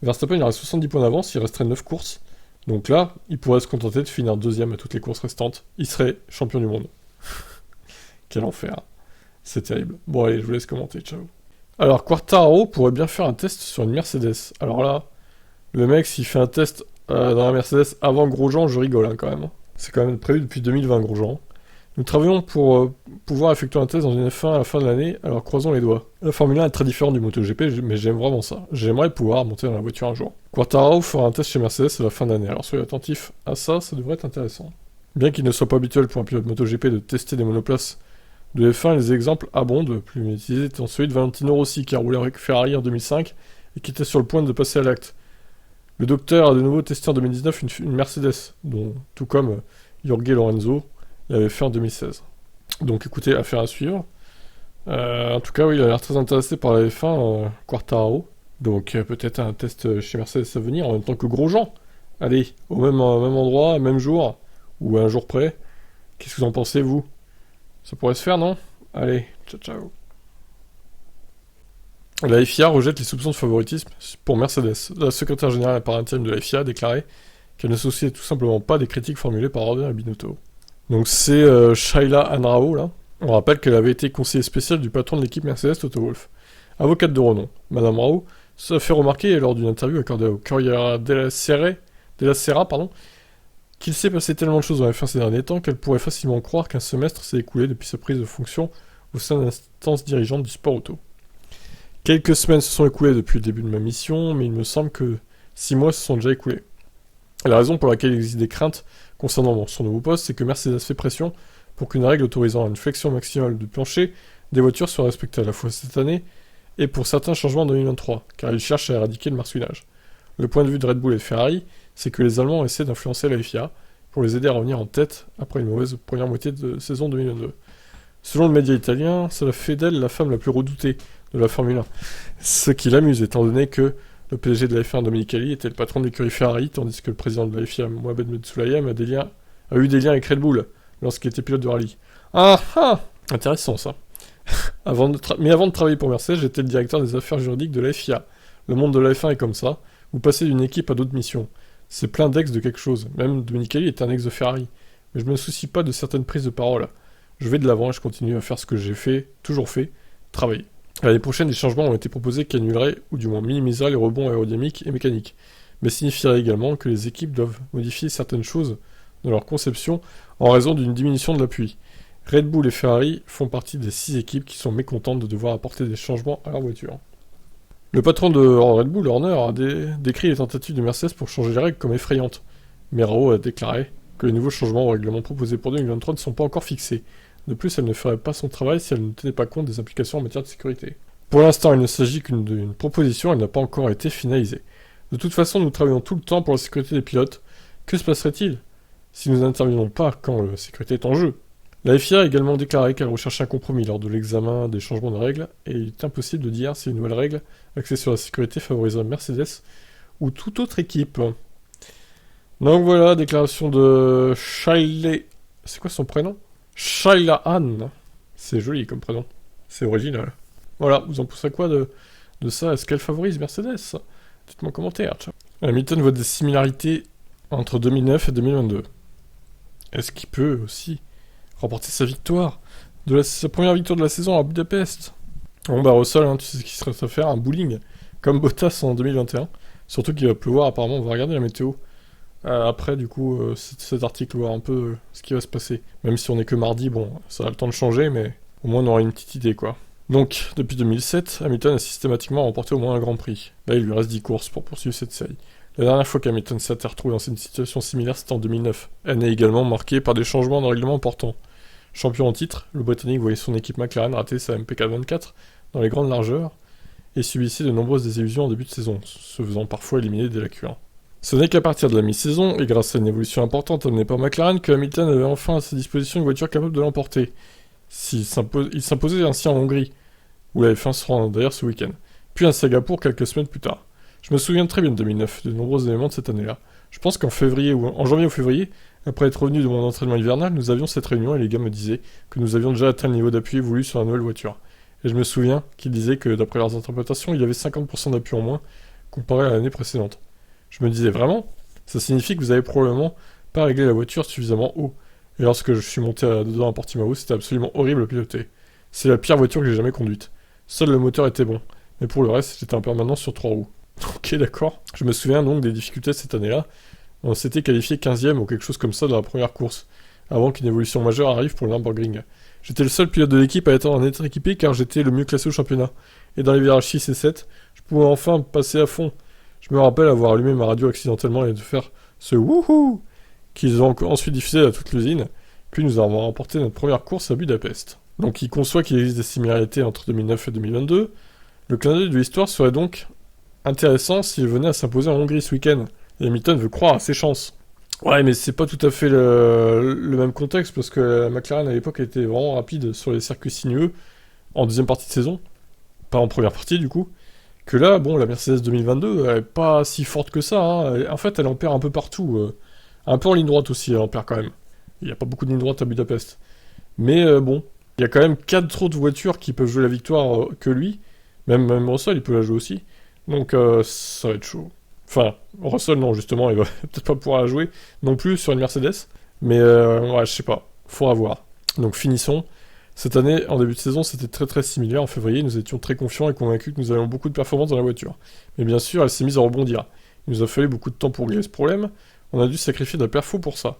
Verstappen, il aurait 70 points d'avance, il resterait 9 courses. Donc là, il pourrait se contenter de finir deuxième à toutes les courses restantes. Il serait champion du monde. Quel enfer. C'est terrible. Bon allez, je vous laisse commenter, ciao. Alors, Quartararo pourrait bien faire un test sur une Mercedes. Alors là, le mec, s'il fait un test dans la Mercedes avant Grosjean, je rigole hein, quand même. C'est quand même prévu depuis 2020, Grosjean. Nous travaillons pour pouvoir effectuer un test dans une F1 à la fin de l'année, alors croisons les doigts. La Formule 1 est très différente du MotoGP, mais j'aime vraiment ça. J'aimerais pouvoir monter dans la voiture un jour. Quartararo fera un test chez Mercedes à la fin d'année, alors soyez attentifs à ça, ça devrait être intéressant. Bien qu'il ne soit pas habituel pour un pilote MotoGP de tester des monoplaces de F1, les exemples abondent, plus médiatisés étant celui de Valentino Rossi qui a roulé avec Ferrari en 2005 et qui était sur le point de passer à l'acte. Le docteur a de nouveau testé en 2019 une Mercedes, dont, tout comme Jorge Lorenzo, il avait fait en 2016. Donc écoutez, affaire à suivre. En tout cas, oui, il a l'air très intéressé par la F1, Quartararo. Donc peut-être un test chez Mercedes à venir en même temps que Grosjean. Allez, au même endroit, même jour, ou à un jour près. Qu'est-ce que vous en pensez, vous ? Ça pourrait se faire, non ? Allez, ciao ciao. La FIA rejette les soupçons de favoritisme pour Mercedes. La secrétaire générale par intérim de la FIA a déclaré qu'elle ne s'associait tout simplement pas des critiques formulées par Robert Binotto. Donc c'est Shaila Anrao, là. On rappelle qu'elle avait été conseillère spéciale du patron de l'équipe Mercedes, Toto Wolff. Avocate de renom, Madame Rao se fait remarquer lors d'une interview accordée au Corriere della Sera, qu'il s'est passé tellement de choses dans la F1 ces derniers temps qu'elle pourrait facilement croire qu'un semestre s'est écoulé depuis sa prise de fonction au sein de l'instance dirigeante du sport auto. Quelques semaines se sont écoulées depuis le début de ma mission, mais il me semble que 6 mois se sont déjà écoulés. La raison pour laquelle il existe des craintes concernant son nouveau poste, c'est que Mercedes fait pression pour qu'une règle autorisant une flexion maximale du plancher des voitures soit respectée à la fois cette année et pour certains changements en 2023, car il cherche à éradiquer le marsouinage. Le point de vue de Red Bull et de Ferrari, c'est que les Allemands essaient d'influencer la FIA pour les aider à revenir en tête après une mauvaise première moitié de saison 2022. Selon le média italien, cela fait d'elle la femme la plus redoutée de la Formule 1. Ce qui l'amuse étant donné que le PDG de la F1, Dominique Ali, était le patron de l'écurie Ferrari, tandis que le président de la FIA, Mohamed Metsoulayem, a eu des liens avec Red Bull lorsqu'il était pilote de rallye. Ah ah, intéressant ça. Mais avant de travailler pour Mercedes, j'étais le directeur des affaires juridiques de la FIA. Le monde de la F1 est comme ça. Vous passez d'une équipe à d'autres missions. C'est plein d'ex de quelque chose. Même Dominique Ali est un ex de Ferrari. Mais je me soucie pas de certaines prises de parole. Je vais de l'avant et je continue à faire ce que j'ai toujours fait, travailler. L'année prochaine, des changements ont été proposés qui annuleraient, ou du moins minimiseraient les rebonds aérodynamiques et mécaniques, mais signifieraient également que les équipes doivent modifier certaines choses dans leur conception en raison d'une diminution de l'appui. Red Bull et Ferrari font partie des 6 équipes qui sont mécontentes de devoir apporter des changements à leur voiture. Le patron de Red Bull, Horner, a décrit les tentatives de Mercedes pour changer les règles comme effrayantes, mais Rao a déclaré que les nouveaux changements au règlement proposés pour 2023 ne sont pas encore fixés. De plus, elle ne ferait pas son travail si elle ne tenait pas compte des implications en matière de sécurité. Pour l'instant, il ne s'agit qu'une d'une proposition, elle n'a pas encore été finalisée. De toute façon, nous travaillons tout le temps pour la sécurité des pilotes. Que se passerait-il si nous n'intervenons pas quand la sécurité est en jeu? La FIA a également déclaré qu'elle recherchait un compromis lors de l'examen des changements de règles, et il est impossible de dire si une nouvelle règle axée sur la sécurité favoriserait Mercedes ou toute autre équipe. Donc voilà, déclaration de Shaila... C'est quoi son prénom? Shaila Ann. C'est joli comme prénom. C'est original. Voilà, vous en pensez quoi de ça? Est-ce qu'elle favorise Mercedes? Dites-moi en commentaire. Ciao. Hamilton voit des similarités entre 2009 et 2022. Est-ce qu'il peut aussi remporter sa victoire sa première victoire de la saison à Budapest? Bon bah Russell, tu sais ce qu'il serait à faire, un bowling, comme Bottas en 2021. Surtout qu'il va pleuvoir, apparemment, on va regarder la météo. Après, du coup, cet article, voir un peu ce qui va se passer. Même si on est que mardi, bon, ça a le temps de changer, mais au moins on aura une petite idée, quoi. Donc, depuis 2007, Hamilton a systématiquement remporté au moins un Grand Prix. Là, il lui reste 10 courses pour poursuivre cette série. La dernière fois qu'Hamilton s'est retrouvé dans une situation similaire, c'était en 2009. Elle est également marquée par des changements de règlement importants. Champion en titre, le Britannique voyait son équipe McLaren rater sa MP424 dans les grandes largeurs et subissait de nombreuses désillusions en début de saison, se faisant parfois éliminer dès la Q1. Ce n'est qu'à partir de la mi-saison, et grâce à une évolution importante amenée par McLaren, que Hamilton avait enfin à sa disposition une voiture capable de l'emporter. Il s'imposait ainsi en Hongrie, où la F1 se rend d'ailleurs ce week-end, puis à Singapour quelques semaines plus tard. Je me souviens très bien de 2009, de nombreux éléments de cette année-là. Je pense qu'en janvier ou février, après être revenu de mon entraînement hivernal, nous avions cette réunion et les gars me disaient que nous avions déjà atteint le niveau d'appui voulu sur la nouvelle voiture. Et je me souviens qu'ils disaient que d'après leurs interprétations, il y avait 50% d'appui en moins comparé à l'année précédente. Je me disais vraiment, ça signifie que vous avez probablement pas réglé la voiture suffisamment haut. Et lorsque je suis monté dedans à Portimao, c'était absolument horrible à piloter. C'est la pire voiture que j'ai jamais conduite. Seul le moteur était bon, mais pour le reste, j'étais en permanence sur 3 roues. Ok, d'accord. Je me souviens donc des difficultés de cette année-là. On s'était qualifié 15e ou quelque chose comme ça dans la première course, avant qu'une évolution majeure arrive pour le Nürburgring. J'étais le seul pilote de l'équipe à être en être équipé car j'étais le mieux classé au championnat. Et dans les virages 6 et 7, je pouvais enfin passer à fond. Je me rappelle avoir allumé ma radio accidentellement et de faire ce wouhou qu'ils ont ensuite diffusé à toute l'usine. Puis nous avons remporté notre première course à Budapest. Donc il conçoit qu'il existe des similarités entre 2009 et 2022. Le clin d'œil de l'histoire serait donc intéressant s'il venait à s'imposer en Hongrie ce week-end. Et Hamilton veut croire à ses chances. Ouais, mais c'est pas tout à fait le même contexte parce que la McLaren à l'époque était vraiment rapide sur les circuits sinueux en deuxième partie de saison, pas en première partie du coup. Que là, bon, la Mercedes 2022, elle est pas si forte que ça. En fait, elle en perd un peu partout. Un peu en ligne droite aussi, elle en perd quand même. Il n'y a pas beaucoup de ligne droite à Budapest. Mais bon, il y a quand même 4 autres voitures qui peuvent jouer la victoire que lui. Même Russell, il peut la jouer aussi. Donc ça va être chaud. Enfin, Russell, non, justement, il va peut-être pas pouvoir la jouer non plus sur une Mercedes. Mais ouais, je sais pas. Faudra voir. Donc finissons. Cette année, en début de saison, c'était très très similaire. En février, nous étions très confiants et convaincus que nous avions beaucoup de performances dans la voiture. Mais bien sûr, elle s'est mise à rebondir. Il nous a fallu beaucoup de temps pour régler ce problème. On a dû sacrifier de la perfo pour ça.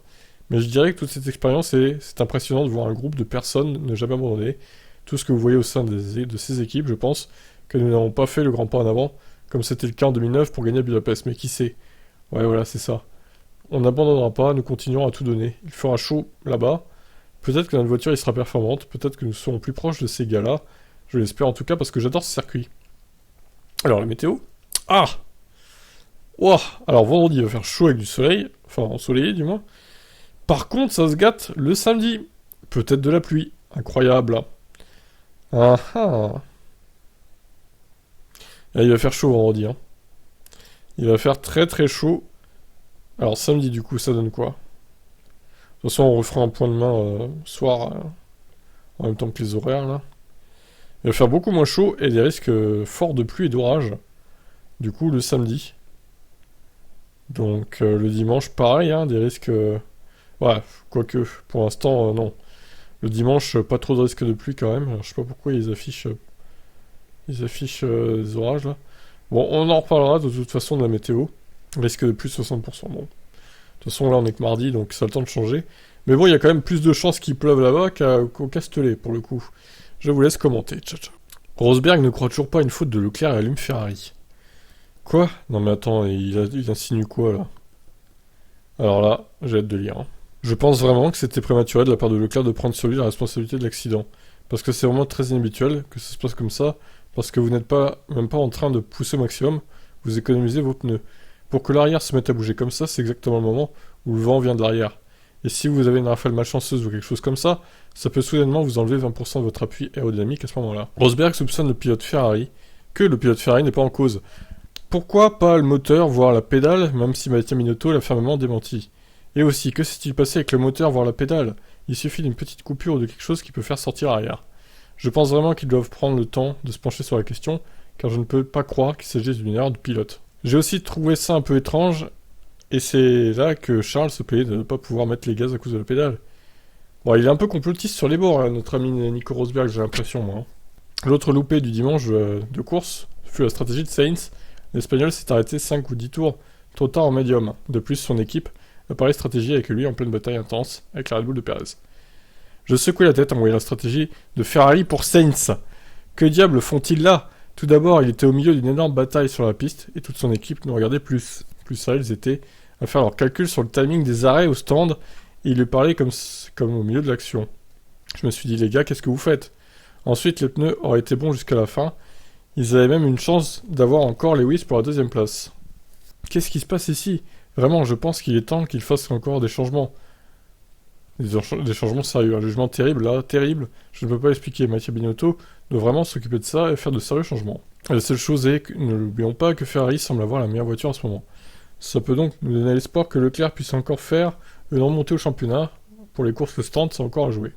Mais je dirais que toute cette expérience, c'est impressionnant de voir un groupe de personnes ne jamais abandonner. Tout ce que vous voyez au sein de ces équipes, je pense que nous n'avons pas fait le grand pas en avant, comme c'était le cas en 2009 pour gagner à Budapest. Mais qui sait? Ouais, voilà, c'est ça. On n'abandonnera pas, nous continuerons à tout donner. Il fera chaud là-bas. Peut-être que notre voiture y sera performante, peut-être que nous serons plus proches de ces gars-là. Je l'espère en tout cas parce que j'adore ce circuit. Alors, la météo? Ah! Ouah! Alors, vendredi, il va faire chaud avec du soleil. Enfin, ensoleillé du moins. Par contre, ça se gâte le samedi. Peut-être de la pluie. Incroyable. Ah ah. Et il va faire chaud vendredi. Hein. Il va faire très très chaud. Alors, samedi, du coup, ça donne quoi? De toute façon, on refera un point demain soir, en même temps que les horaires, là. Il va faire beaucoup moins chaud et des risques forts de pluie et d'orage. Du coup, le samedi. Donc, le dimanche, pareil, hein, des risques... Ouais, quoique, pour l'instant, non. Le dimanche, pas trop de risques de pluie quand même. Alors, je sais pas pourquoi ils affichent des orages, là. Bon, on en reparlera de toute façon de la météo. Risque de plus 60%. Bon. De toute façon, là, on est que mardi, donc ça a le temps de changer. Mais bon, il y a quand même plus de chances qu'il pleuve là-bas qu'au Castellet, pour le coup. Je vous laisse commenter. Ciao, ciao. Rosberg ne croit toujours pas à une faute de Leclerc et allume Ferrari. Quoi? Non mais attends, il insinue quoi, là? Alors là, j'ai hâte de lire. Hein. Je pense vraiment que c'était prématuré de la part de Leclerc de prendre sur lui la responsabilité de l'accident. Parce que c'est vraiment très inhabituel que ça se passe comme ça, parce que vous n'êtes même pas en train de pousser au maximum, vous économisez vos pneus. Pour que l'arrière se mette à bouger comme ça, c'est exactement le moment où le vent vient de l'arrière. Et si vous avez une rafale malchanceuse ou quelque chose comme ça peut soudainement vous enlever 20% de votre appui aérodynamique à ce moment-là. Rosberg soupçonne le pilote Ferrari que le pilote Ferrari n'est pas en cause. Pourquoi pas le moteur, voire la pédale, même si Mattia Binotto l'a fermement démenti. Et aussi, que s'est-il passé avec le moteur, voire la pédale? Il suffit d'une petite coupure ou de quelque chose qui peut faire sortir l'arrière. Je pense vraiment qu'ils doivent prendre le temps de se pencher sur la question, car je ne peux pas croire qu'il s'agisse d'une erreur de pilote. J'ai aussi trouvé ça un peu étrange, et c'est là que Charles se plaignait de ne pas pouvoir mettre les gaz à cause de la pédale. Bon, il est un peu complotiste sur les bords, là, notre ami Nico Rosberg, j'ai l'impression, moi. L'autre loupé du dimanche de course fut la stratégie de Sainz. L'Espagnol s'est arrêté 5 ou 10 tours trop tard en médium. De plus, son équipe a parlé stratégie avec lui en pleine bataille intense avec la Red Bull de Perez. Je secouai la tête en voyant la stratégie de Ferrari pour Sainz. Que diable font-ils là? Tout d'abord, il était au milieu d'une énorme bataille sur la piste et toute son équipe ne regardait plus. Plus ça, ils étaient à faire leurs calculs sur le timing des arrêts au stand et il lui parlait comme au milieu de l'action. Je me suis dit, les gars, qu'est-ce que vous faites? Ensuite, les pneus auraient été bons jusqu'à la fin. Ils avaient même une chance d'avoir encore Lewis pour la deuxième place. Qu'est-ce qui se passe ici? Vraiment, je pense qu'il est temps qu'ils fassent encore des changements. Des changements sérieux. Un jugement terrible, là, terrible. Je ne peux pas l'expliquer. Mattia Binotto doit vraiment s'occuper de ça et faire de sérieux changements. Et la seule chose est que, ne l'oublions pas, que Ferrari semble avoir la meilleure voiture en ce moment. Ça peut donc nous donner l'espoir que Leclerc puisse encore faire une remontée au championnat. Pour les courses, le stand, c'est encore à jouer.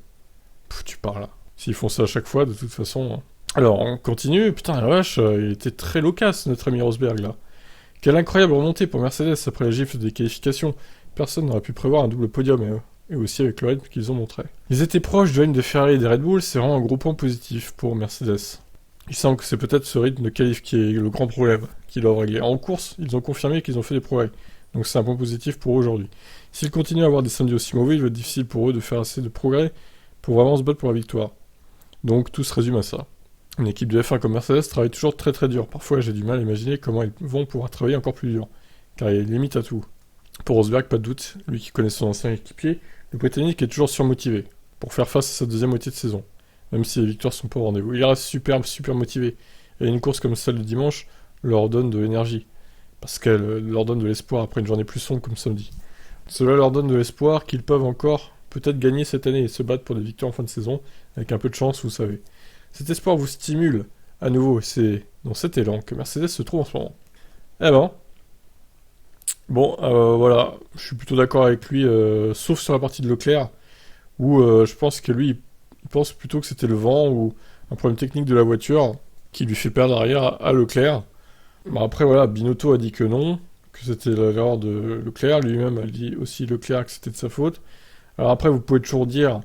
Tu parles là. S'ils font ça à chaque fois, de toute façon... Hein. Alors, on continue. Putain, la vache, il était très loquace, notre ami Rosberg, là. Quelle incroyable remontée pour Mercedes après la gifle des qualifications. Personne n'aurait pu prévoir un double podium, et aussi avec le rythme qu'ils ont montré. Ils étaient proches du règne de Ferrari et des Red Bull, c'est vraiment un gros point positif pour Mercedes. Il semble que c'est peut-être ce rythme de qualif qui est le grand problème, qu'ils doivent régler. En course, ils ont confirmé qu'ils ont fait des progrès, donc c'est un point positif pour eux aujourd'hui. S'ils continuent à avoir des samedis aussi mauvais, il va être difficile pour eux de faire assez de progrès pour vraiment se battre pour la victoire. Donc tout se résume à ça. Une équipe de F1 comme Mercedes travaille toujours très très dur. Parfois j'ai du mal à imaginer comment ils vont pouvoir travailler encore plus dur, car il y a une limite à tout. Pour Rosberg, pas de doute, lui qui connaît son ancien équipier, le Britannique est toujours surmotivé pour faire face à sa deuxième moitié de saison, même si les victoires sont pas au rendez-vous. Il reste super motivé, et une course comme celle de dimanche leur donne de l'énergie, parce qu'elle leur donne de l'espoir après une journée plus sombre comme samedi. Cela leur donne de l'espoir qu'ils peuvent encore peut-être gagner cette année et se battre pour des victoires en fin de saison, avec un peu de chance, vous savez. Cet espoir vous stimule à nouveau, et c'est dans cet élan que Mercedes se trouve en ce moment. Eh ben, bon, voilà, je suis plutôt d'accord avec lui, sauf sur la partie de Leclerc, où je pense que lui, il pense plutôt que c'était le vent ou un problème technique de la voiture. qui lui fait perdre derrière à Leclerc. Bon, après, voilà, Binotto a dit que non, que c'était l'erreur de Leclerc. Lui-même a dit aussi Leclerc que c'était de sa faute. Alors après, vous pouvez toujours dire,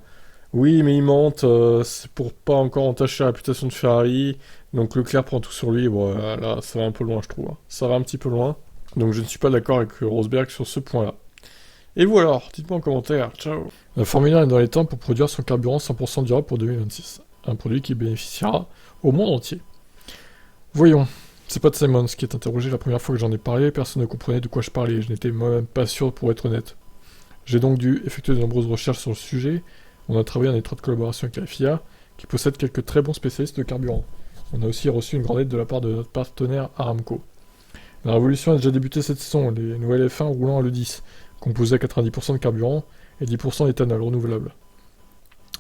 oui, mais il mente, c'est pour pas encore entacher la réputation de Ferrari. Donc Leclerc prend tout sur lui. Bon, là, ça va un peu loin, je trouve. Ça va un petit peu loin. Donc je ne suis pas d'accord avec Rosberg sur ce point-là. Et vous alors, dites-moi en commentaire. Ciao. La Formule 1 est dans les temps pour produire son carburant 100% durable pour 2026. Un produit qui bénéficiera au monde entier. Voyons. C'est Pat Simons qui est interrogé la première fois que j'en ai parlé. Personne ne comprenait de quoi je parlais. Je n'étais moi-même pas sûr pour être honnête. J'ai donc dû effectuer de nombreuses recherches sur le sujet. On a travaillé en étroite collaboration avec la FIA, qui possède quelques très bons spécialistes de carburant. On a aussi reçu une grande aide de la part de notre partenaire Aramco. La révolution a déjà débuté cette saison, les nouvelles F1 roulant à l'E10, composées à 90% de carburant et 10% d'éthanol renouvelable.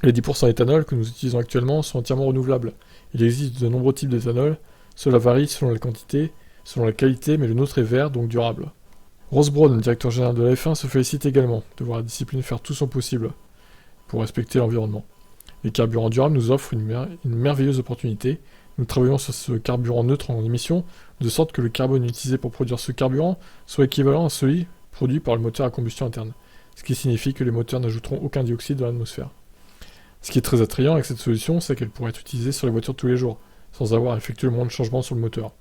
Les 10% d'éthanol que nous utilisons actuellement sont entièrement renouvelables. Il existe de nombreux types d'éthanol, cela varie selon la quantité, selon la qualité, mais le nôtre est vert, donc durable. Ross Brawn, directeur général de la F1, se félicite également de voir la discipline faire tout son possible pour respecter l'environnement. Les carburants durables nous offrent une merveilleuse opportunité. Nous travaillons sur ce carburant neutre en émissions, de sorte que le carbone utilisé pour produire ce carburant soit équivalent à celui produit par le moteur à combustion interne, ce qui signifie que les moteurs n'ajouteront aucun dioxyde dans l'atmosphère. Ce qui est très attrayant avec cette solution, c'est qu'elle pourrait être utilisée sur les voitures tous les jours, sans avoir à effectuer le moindre changement sur le moteur.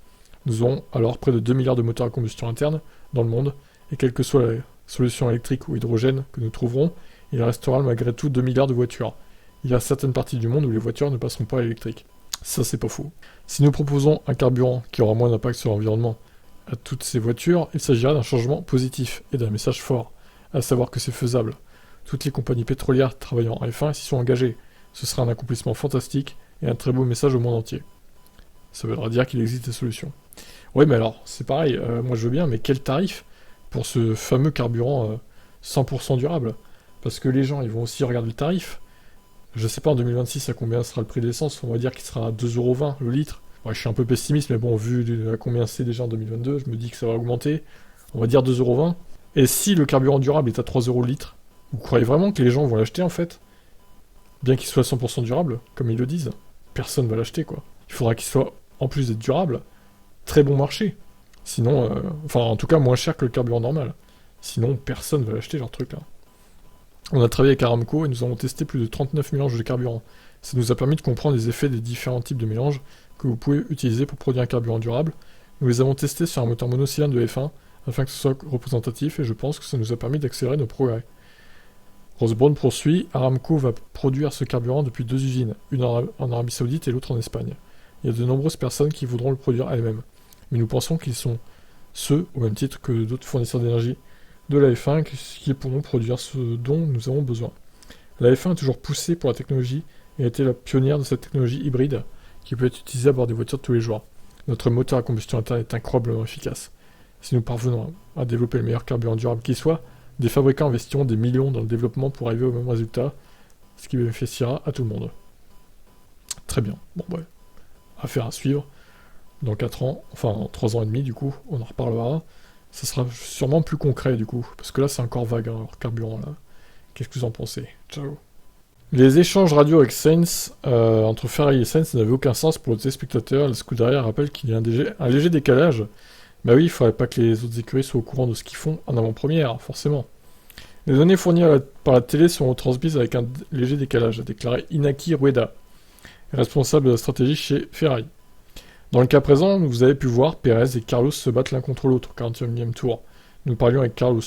Nous aurons alors près de 2 milliards de moteurs à combustion interne dans le monde, et quelle que soit la solution électrique ou hydrogène que nous trouverons, il restera malgré tout 2 milliards de voitures. Il y a certaines parties du monde où les voitures ne passeront pas à l'électrique. Ça, c'est pas faux. Si nous proposons un carburant qui aura moins d'impact sur l'environnement à toutes ces voitures, il s'agira d'un changement positif et d'un message fort, à savoir que c'est faisable. Toutes les compagnies pétrolières travaillant en F1 s'y sont engagées. Ce sera un accomplissement fantastique et un très beau message au monde entier. Ça voudra dire qu'il existe des solutions. Oui, mais alors, c'est pareil, moi je veux bien, mais quel tarif pour ce fameux carburant 100% durable? Parce que les gens, ils vont aussi regarder le tarif. Je sais pas en 2026 à combien sera le prix de l'essence, on va dire qu'il sera à 2,20€ le litre. Ouais, je suis un peu pessimiste, mais bon, vu à combien c'est déjà en 2022, je me dis que ça va augmenter. On va dire 2,20€. Et si le carburant durable est à 3€ le litre, vous croyez vraiment que les gens vont l'acheter en fait? Bien qu'il soit 100% durable, comme ils le disent, personne va l'acheter quoi. Il faudra qu'il soit, en plus d'être durable, très bon marché. Sinon, enfin en tout cas moins cher que le carburant normal. Sinon, personne va l'acheter leur truc là. On a travaillé avec Aramco et nous avons testé plus de 39 mélanges de carburant. Ça nous a permis de comprendre les effets des différents types de mélanges que vous pouvez utiliser pour produire un carburant durable. Nous les avons testés sur un moteur monocylindre de F1 afin que ce soit représentatif et je pense que ça nous a permis d'accélérer nos progrès. Ross Brawn poursuit, Aramco va produire ce carburant depuis 2 usines, une en Arabie Saoudite et l'autre en Espagne. Il y a de nombreuses personnes qui voudront le produire elles-mêmes, mais nous pensons qu'ils sont ceux, au même titre que d'autres fournisseurs d'énergie, de la F1 qui pourront produire ce dont nous avons besoin. La F1 a toujours poussé pour la technologie et a été la pionnière de cette technologie hybride qui peut être utilisée à bord des voitures de tous les jours. Notre moteur à combustion interne est incroyablement efficace. Si nous parvenons à développer le meilleur carburant durable qui soit, des fabricants investiront des millions dans le développement pour arriver au même résultat, ce qui bénéficiera à tout le monde. Très bien. Bon, ouais. Affaire à suivre. Dans 4 ans, enfin en 3 ans et demi du coup, on en reparlera. Ça sera sûrement plus concret du coup, parce que là c'est encore vague, hein, leur carburant là. Qu'est-ce que vous en pensez? Ciao. Les échanges radio avec Sainz, entre Ferrari et Sainz n'avaient aucun sens pour le téléspectateur. La Scuderia rappelle qu'il y a un léger décalage. Bah oui, il faudrait pas que les autres écuries soient au courant de ce qu'ils font en avant-première, forcément. Les données fournies par la télé sont retransmises avec un léger décalage, a déclaré Inaki Rueda, responsable de la stratégie chez Ferrari. Dans le cas présent, vous avez pu voir Pérez et Carlos se battre l'un contre l'autre au 41e tour. Nous parlions avec Carlos.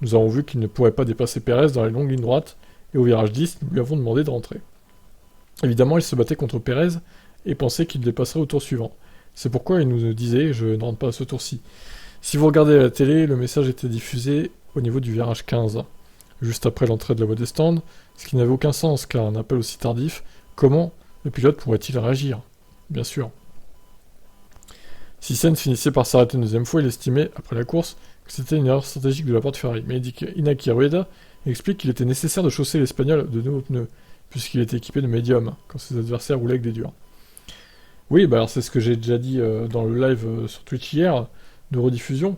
Nous avons vu qu'il ne pourrait pas dépasser Pérez dans les longues lignes droites, et au virage 10, nous lui avons demandé de rentrer. Évidemment, il se battait contre Pérez et pensait qu'il dépasserait au tour suivant. C'est pourquoi il nous disait « je ne rentre pas à ce tour-ci ». Si vous regardez la télé, le message était diffusé au niveau du virage 15, juste après l'entrée de la voie des stands, ce qui n'avait aucun sens car un appel aussi tardif, comment le pilote pourrait-il réagir? Bien sûr. Si Sainz finissait par s'arrêter une deuxième fois, il estimait, après la course, que c'était une erreur stratégique de la part de Ferrari. Mais Inaki Rueda explique qu'il était nécessaire de chausser l'Espagnol de nouveaux pneus, puisqu'il était équipé de médium, quand ses adversaires roulaient avec des durs. Oui, bah alors c'est ce que j'ai déjà dit dans le live sur Twitch hier, de rediffusion.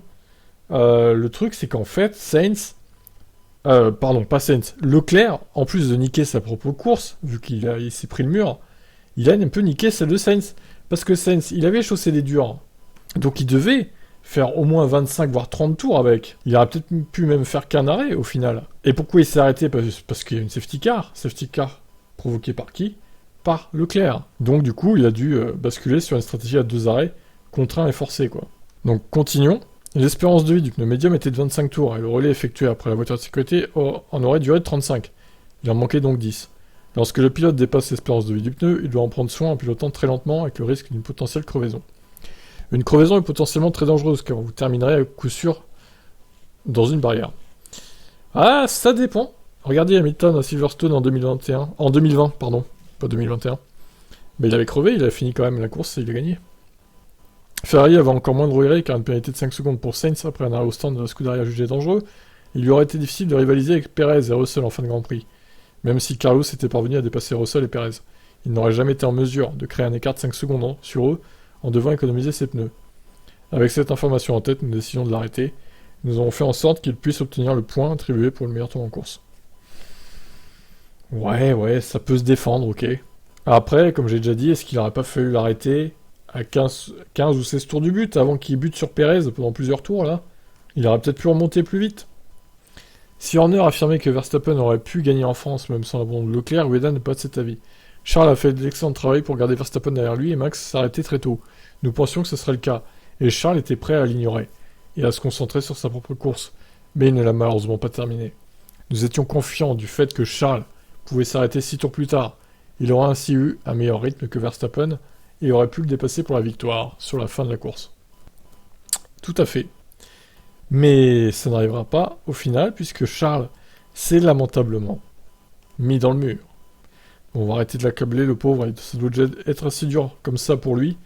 Le truc, c'est qu'en fait, Sainz... pardon, pas Sainz. Leclerc, en plus de niquer sa propre course, vu qu'il s'est pris le mur, il a un peu niqué celle de Sainz. Parce que Sainz, il avait chaussé des durs. Donc il devait faire au moins 25 voire 30 tours avec. Il aurait peut-être pu même faire qu'un arrêt au final. Et pourquoi il s'est arrêté? Parce qu'il y a une safety car. Safety car provoquée par qui? Par Leclerc. Donc du coup, il a dû basculer sur une stratégie à 2 arrêts, contraint et forcé quoi. Donc continuons. L'espérance de vie du pneu médium était de 25 tours et le relais effectué après la voiture de sécurité en aurait duré de 35. Il en manquait donc 10. Lorsque le pilote dépasse l'espérance de vie du pneu, il doit en prendre soin en pilotant très lentement avec le risque d'une potentielle crevaison. Une crevaison est potentiellement très dangereuse car vous terminerez à coup sûr dans une barrière. Ah, ça dépend. Regardez Hamilton à Silverstone en 2021. En 2020, pardon. Pas 2021. Mais il avait crevé, il a fini quand même la course et il a gagné. Ferrari avait encore moins de regrets car une pénalité de 5 secondes pour Sainz après un arrêt au stand de la Scuderia jugé dangereux. Il lui aurait été difficile de rivaliser avec Perez et Russell en fin de Grand Prix. Même si Carlos était parvenu à dépasser Russell et Perez. Il n'aurait jamais été en mesure de créer un écart de 5 secondes sur eux en devant économiser ses pneus. Avec cette information en tête, nous décidons de l'arrêter. Nous avons fait en sorte qu'il puisse obtenir le point attribué pour le meilleur tour en course. Ouais, ça peut se défendre, ok. Après, comme j'ai déjà dit, est-ce qu'il n'aurait pas fallu l'arrêter à 15 ou 16 tours du but avant qu'il bute sur Perez pendant plusieurs tours, là? Il aurait peut-être pu remonter plus vite. Si Horner affirmait que Verstappen aurait pu gagner en France, même sans l'abandon de Leclerc, Ueda n'est pas de cet avis. Charles a fait de l'excellent travail pour garder Verstappen derrière lui et Max s'est arrêté très tôt. Nous pensions que ce serait le cas, et Charles était prêt à l'ignorer, et à se concentrer sur sa propre course, mais il ne l'a malheureusement pas terminé. Nous étions confiants du fait que Charles pouvait s'arrêter 6 tours plus tard. Il aurait ainsi eu un meilleur rythme que Verstappen, et aurait pu le dépasser pour la victoire, sur la fin de la course. Tout à fait. Mais ça n'arrivera pas au final, puisque Charles s'est lamentablement mis dans le mur. Bon, on va arrêter de l'accabler, le pauvre, ça doit déjà être assez dur comme ça pour lui.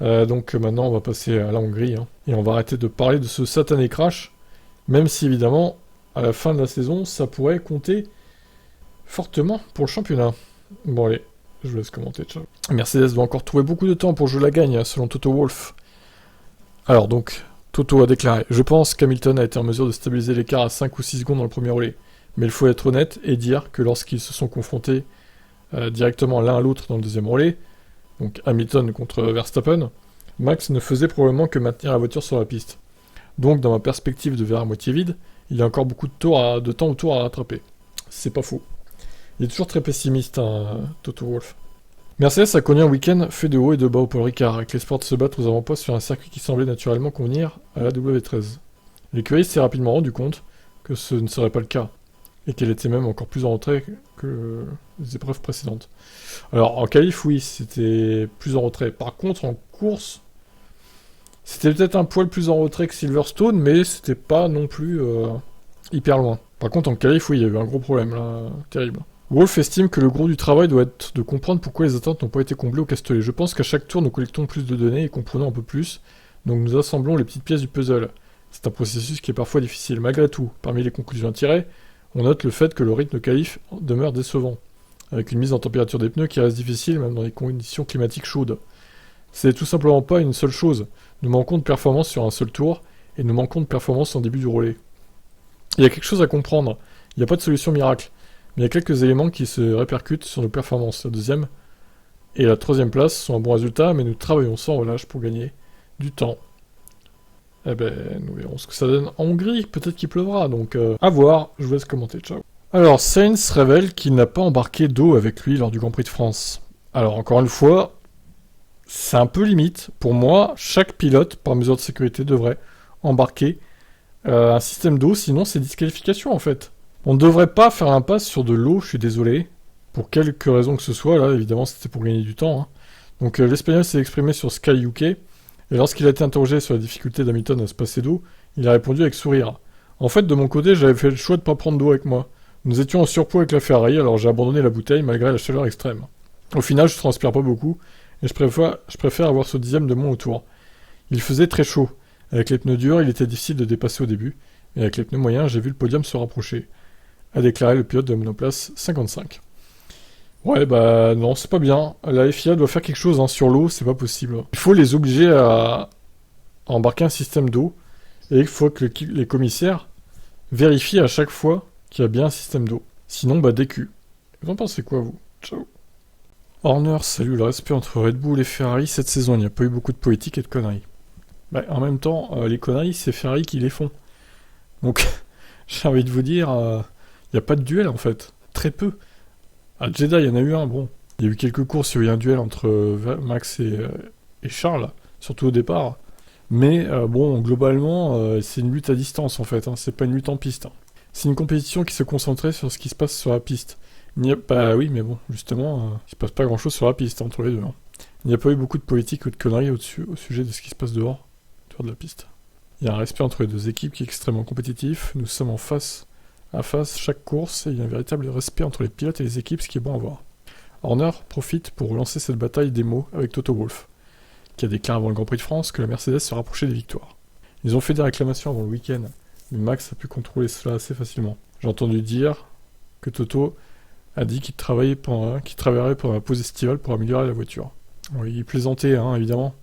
Donc maintenant, on va passer à la Hongrie, hein, et on va arrêter de parler de ce satané crash, même si évidemment, à la fin de la saison, ça pourrait compter fortement pour le championnat. Bon allez, je vous laisse commenter, ciao. Mercedes doit encore trouver beaucoup de temps pour jouer la gagne, selon Toto Wolff. Alors donc, Toto a déclaré « Je pense qu'Hamilton a été en mesure de stabiliser l'écart à 5 ou 6 secondes dans le premier relais. Mais il faut être honnête et dire que lorsqu'ils se sont confrontés directement l'un à l'autre dans le deuxième relais, donc Hamilton contre Verstappen, Max ne faisait probablement que maintenir la voiture sur la piste. Donc dans ma perspective de verre à moitié vide, il y a encore beaucoup de temps autour à rattraper. C'est pas faux. Il est toujours très pessimiste, hein, Toto Wolff. Mercedes a connu un week-end fait de haut et de bas au Paul Ricard, avec l'espoir de se battre aux avant-postes sur un circuit qui semblait naturellement convenir à la W13. L'écurie s'est rapidement rendu compte que ce ne serait pas le cas, et qu'elle était même encore plus en retrait que les épreuves précédentes. Alors en qualif, oui, c'était plus en retrait. Par contre, en course, c'était peut-être un poil plus en retrait que Silverstone, mais c'était pas non plus hyper loin. Par contre, en qualif, oui, il y a eu un gros problème, là, terrible. Wolff estime que le gros du travail doit être de comprendre pourquoi les attentes n'ont pas été comblées au Castellet. Je pense qu'à chaque tour, nous collectons plus de données et comprenons un peu plus, donc nous assemblons les petites pièces du puzzle. C'est un processus qui est parfois difficile. Malgré tout, parmi les conclusions à tirer, on note le fait que le rythme qualif demeure décevant, avec une mise en température des pneus qui reste difficile même dans les conditions climatiques chaudes. C'est tout simplement pas une seule chose. Nous manquons de performance sur un seul tour, et nous manquons de performance en début du relais. Il y a quelque chose à comprendre. Il n'y a pas de solution miracle. Mais il y a quelques éléments qui se répercutent sur nos performances. La deuxième et la troisième place sont un bon résultat, mais nous travaillons sans relâche pour gagner du temps. Eh ben, nous verrons ce que ça donne en Hongrie. Peut-être qu'il pleuvra, donc à voir. Je vous laisse commenter. Ciao. Alors, Sainz révèle qu'il n'a pas embarqué d'eau avec lui lors du Grand Prix de France. Alors, encore une fois, c'est un peu limite. Pour moi, chaque pilote, par mesure de sécurité, devrait embarquer un système d'eau, sinon c'est disqualification en fait. On ne devrait pas faire l'impasse sur de l'eau, je suis désolé, pour quelque raison que ce soit, là évidemment c'était pour gagner du temps. Hein. Donc l'Espagnol s'est exprimé sur Sky UK, et lorsqu'il a été interrogé sur la difficulté d'Hamilton à se passer d'eau, il a répondu avec sourire. En fait, de mon côté, j'avais fait le choix de ne pas prendre d'eau avec moi. Nous étions en surpoids avec la Ferrari, alors j'ai abandonné la bouteille malgré la chaleur extrême. Au final, je transpire pas beaucoup, et je préfère avoir ce dixième de mon autour. Il faisait très chaud. Avec les pneus durs, il était difficile de dépasser au début, mais avec les pneus moyens, j'ai vu le podium se rapprocher, a déclaré le pilote de monoplace 55. Ouais, bah non, c'est pas bien. La FIA doit faire quelque chose hein, sur l'eau, c'est pas possible. Il faut les obliger à embarquer un système d'eau, et il faut que les commissaires vérifient à chaque fois qu'il y a bien un système d'eau. Sinon, bah DQ. Vous en pensez quoi, vous? Ciao. Horner salue le respect entre Red Bull et Ferrari. Cette saison, il n'y a pas eu beaucoup de politique et de conneries. Bah, en même temps, les conneries, c'est Ferrari qui les font. Donc, j'ai envie de vous dire, il n'y a pas de duel en fait. Très peu. À Jeddah, il y en a eu un, bon. Il y a eu quelques courses, il y a eu un duel entre Max et Charles, surtout au départ. Mais bon, globalement, c'est une lutte à distance en fait, hein. C'est pas une lutte en piste, hein. C'est une compétition qui se concentrait sur ce qui se passe sur la piste. Bah oui, mais bon, justement, il se passe pas grand chose sur la piste entre les deux, hein. Il n'y a pas eu beaucoup de politique ou de conneries au sujet de ce qui se passe dehors de la piste. Il y a un respect entre les deux équipes qui est extrêmement compétitif. Nous sommes en face à face chaque course et il y a un véritable respect entre les pilotes et les équipes, ce qui est bon à voir. Horner profite pour relancer cette bataille des mots avec Toto Wolff, qui a déclaré avant le Grand Prix de France que la Mercedes se rapprochait des victoires. Ils ont fait des réclamations avant le week-end, mais Max a pu contrôler cela assez facilement. J'ai entendu dire que Toto a dit qu'il travaillerait pendant la pause estivale pour améliorer la voiture. Oui, il plaisantait, hein, évidemment.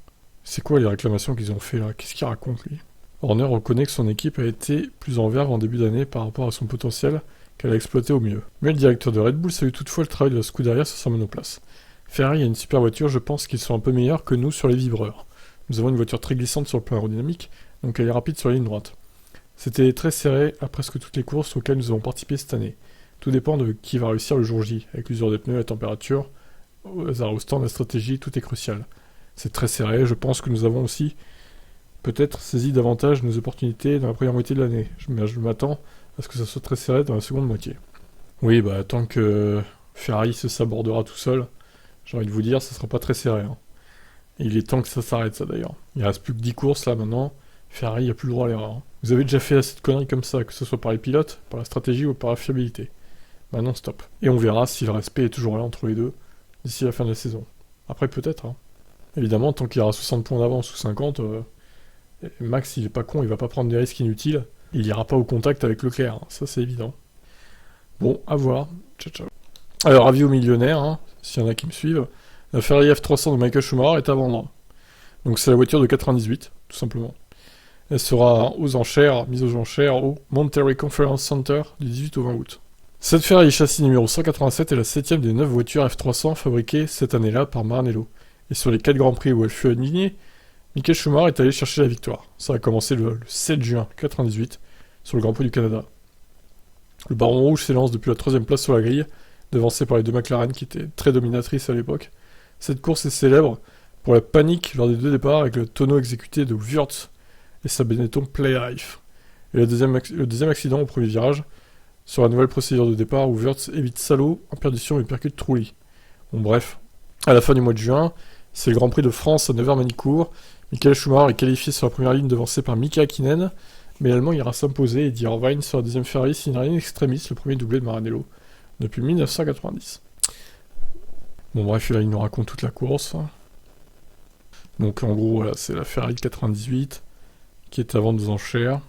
C'est quoi les réclamations qu'ils ont fait là? Qu'est-ce qu'il raconte lui? Horner reconnaît que son équipe a été plus en verve en début d'année par rapport à son potentiel qu'elle a exploité au mieux. Mais le directeur de Red Bull salue toutefois le travail de la Scuderia sur sa monoplace. Ferrari a une super voiture, je pense qu'ils sont un peu meilleurs que nous sur les vibreurs. Nous avons une voiture très glissante sur le plan aérodynamique, donc elle est rapide sur la ligne droite. C'était très serré à presque toutes les courses auxquelles nous avons participé cette année. Tout dépend de qui va réussir le jour J, avec l'usure des pneus, la température, au hasard au stand, la stratégie, tout est crucial. C'est très serré, je pense que nous avons aussi peut-être saisi davantage nos opportunités dans la première moitié de l'année. Je m'attends à ce que ça soit très serré dans la seconde moitié. Oui, bah tant que Ferrari se sabordera tout seul, j'ai envie de vous dire, ça sera pas très serré, hein. Et il est temps que ça s'arrête, ça d'ailleurs. Il reste plus que 10 courses là maintenant, Ferrari n'a plus le droit à l'erreur, hein. Vous avez déjà fait assez de conneries comme ça, que ce soit par les pilotes, par la stratégie ou par la fiabilité. Maintenant stop. Et on verra si le respect est toujours là entre les deux, d'ici la fin de la saison. Après peut-être, hein. Évidemment, tant qu'il y aura 60 points d'avance ou 50, Max, il est pas con, il va pas prendre des risques inutiles. Il ira pas au contact avec Leclerc, hein, ça c'est évident. Bon, à voir. Ciao, ciao. Alors, avis aux millionnaires, hein, s'il y en a qui me suivent. La Ferrari F300 de Michael Schumacher est à vendre. Donc c'est la voiture de 98, tout simplement. Elle sera mise aux enchères au Monterey Conference Center du 18 au 20 août. Cette Ferrari châssis numéro 187 est la 7ème des 9 voitures F300 fabriquées cette année-là par Maranello. Et sur les 4 Grands Prix où elle fut alignée, Michael Schumacher est allé chercher la victoire. Ça a commencé le 7 juin 98 sur le Grand Prix du Canada. Le Baron Rouge s'élance depuis la 3ème place sur la grille, devancé par les deux McLaren qui étaient très dominatrices à l'époque. Cette course est célèbre pour la panique lors des deux départs avec le tonneau exécuté de Wurz et sa Benetton Playlife. Et le deuxième accident au premier virage, sur la nouvelle procédure de départ où Wurz évite Salo en perdition et percute Trulli. Bon bref, à la fin du mois de juin, c'est le Grand Prix de France à Nevers-Manicourt. Michael Schumacher est qualifié sur la première ligne devancé par Mika Hakkinen, mais l'Allemand ira s'imposer et Eddie Irvine sur la deuxième Ferrari signera in extremis le premier doublé de Maranello depuis 1990. Bon bref, là il nous raconte toute la course. Donc en gros, voilà, c'est la Ferrari 98 qui est à vendre aux enchères.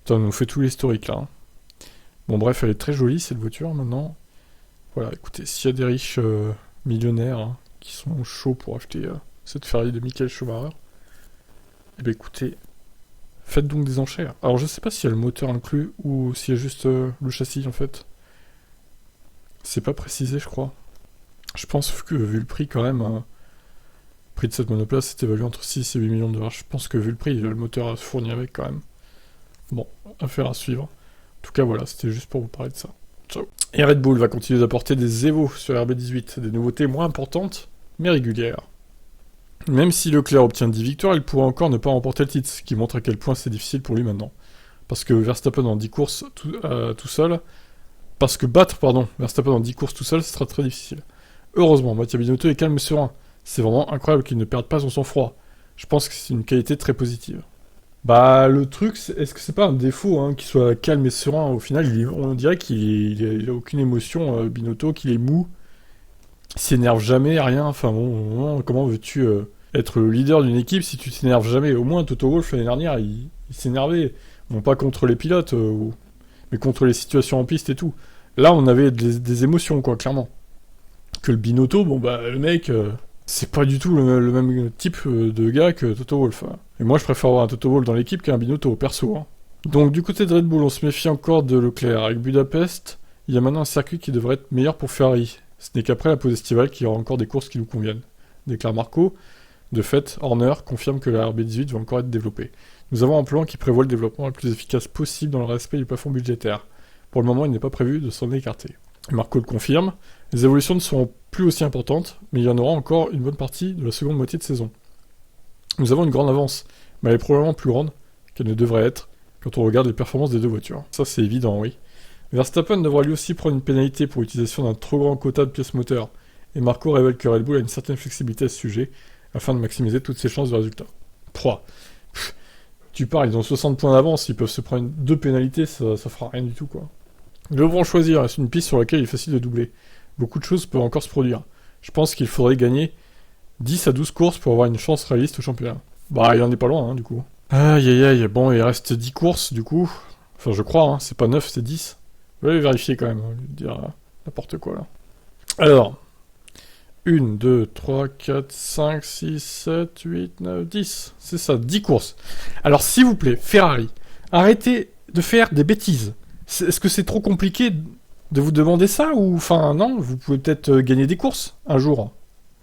Putain, on nous fait tout l'historique là, hein. Bon bref, elle est très jolie cette voiture maintenant. Voilà, écoutez, s'il y a des riches millionnaires, hein, qui sont chauds pour acheter cette Ferrari de Michael Schumacher, eh bien écoutez, faites donc des enchères. Alors je sais pas s'il y a le moteur inclus ou s'il y a juste le châssis en fait. C'est pas précisé je crois. Je pense que vu le prix quand même, le prix de cette monoplace est évalué entre 6 et 8 millions de dollars. Je pense que vu le prix, il y a le moteur à se fournir avec quand même. Bon, affaire à suivre. En tout cas voilà, c'était juste pour vous parler de ça. Ciao. Et Red Bull va continuer d'apporter des Evo sur RB18, des nouveautés moins importantes, mais régulières. Même si Leclerc obtient 10 victoires, il pourra encore ne pas remporter le titre, ce qui montre à quel point c'est difficile pour lui maintenant. Parce que Verstappen en 10 courses tout seul... Verstappen en 10 courses tout seul, ce sera très difficile. Heureusement, Mattia Binotto est calme et serein. C'est vraiment incroyable qu'il ne perde pas son sang-froid. Je pense que c'est une qualité très positive. Bah, le truc, est-ce que c'est pas un défaut, hein, qu'il soit calme et serein? Au final, on dirait qu'il a aucune émotion, Binotto, qu'il est mou. Il s'énerve jamais, rien. Enfin bon, comment veux-tu être le leader d'une équipe si tu t'énerves jamais? Au moins, Toto Wolff, l'année dernière, il s'énervait. Non pas contre les pilotes, mais contre les situations en piste et tout. Là, on avait des émotions, quoi, clairement. Que le Binotto, bon bah, le mec... c'est pas du tout le même type de gars que Toto Wolff, hein. Et moi, je préfère avoir un Toto Wolff dans l'équipe qu'un Binotto, perso, hein. Donc, du côté de Red Bull, on se méfie encore de Leclerc. Avec Budapest, il y a maintenant un circuit qui devrait être meilleur pour Ferrari. Ce n'est qu'après la pause estivale qu'il y aura encore des courses qui nous conviennent, déclare Marco. De fait, Horner confirme que la RB18 va encore être développée. Nous avons un plan qui prévoit le développement le plus efficace possible dans le respect du plafond budgétaire. Pour le moment, il n'est pas prévu de s'en écarter. Marco le confirme, les évolutions ne seront plus aussi importantes, mais il y en aura encore une bonne partie de la seconde moitié de saison. Nous avons une grande avance, mais elle est probablement plus grande qu'elle ne devrait être quand on regarde les performances des deux voitures. Ça c'est évident, oui. Verstappen devra lui aussi prendre une pénalité pour l'utilisation d'un trop grand quota de pièces moteurs, et Marco révèle que Red Bull a une certaine flexibilité à ce sujet, afin de maximiser toutes ses chances de résultat. 3. Tu parles, ils ont 60 points d'avance, ils peuvent se prendre 2 pénalités, ça fera rien du tout, quoi. Ils devront choisir, c'est une piste sur laquelle il est facile de doubler. Beaucoup de choses peuvent encore se produire. Je pense qu'il faudrait gagner 10 à 12 courses pour avoir une chance réaliste au championnat. Bah, il en est pas loin, hein, du coup. Aïe aïe aïe, bon, il reste 10 courses, du coup. Enfin, je crois, hein, c'est pas 9, c'est 10. Je vais vérifier quand même, hein, dire n'importe quoi, là. Alors, 1, 2, 3, 4, 5, 6, 7, 8, 9, 10. C'est ça, 10 courses. Alors, s'il vous plaît, Ferrari, arrêtez de faire des bêtises. Est-ce que c'est trop compliqué de vous demander ça ou... Enfin, non, vous pouvez peut-être gagner des courses un jour.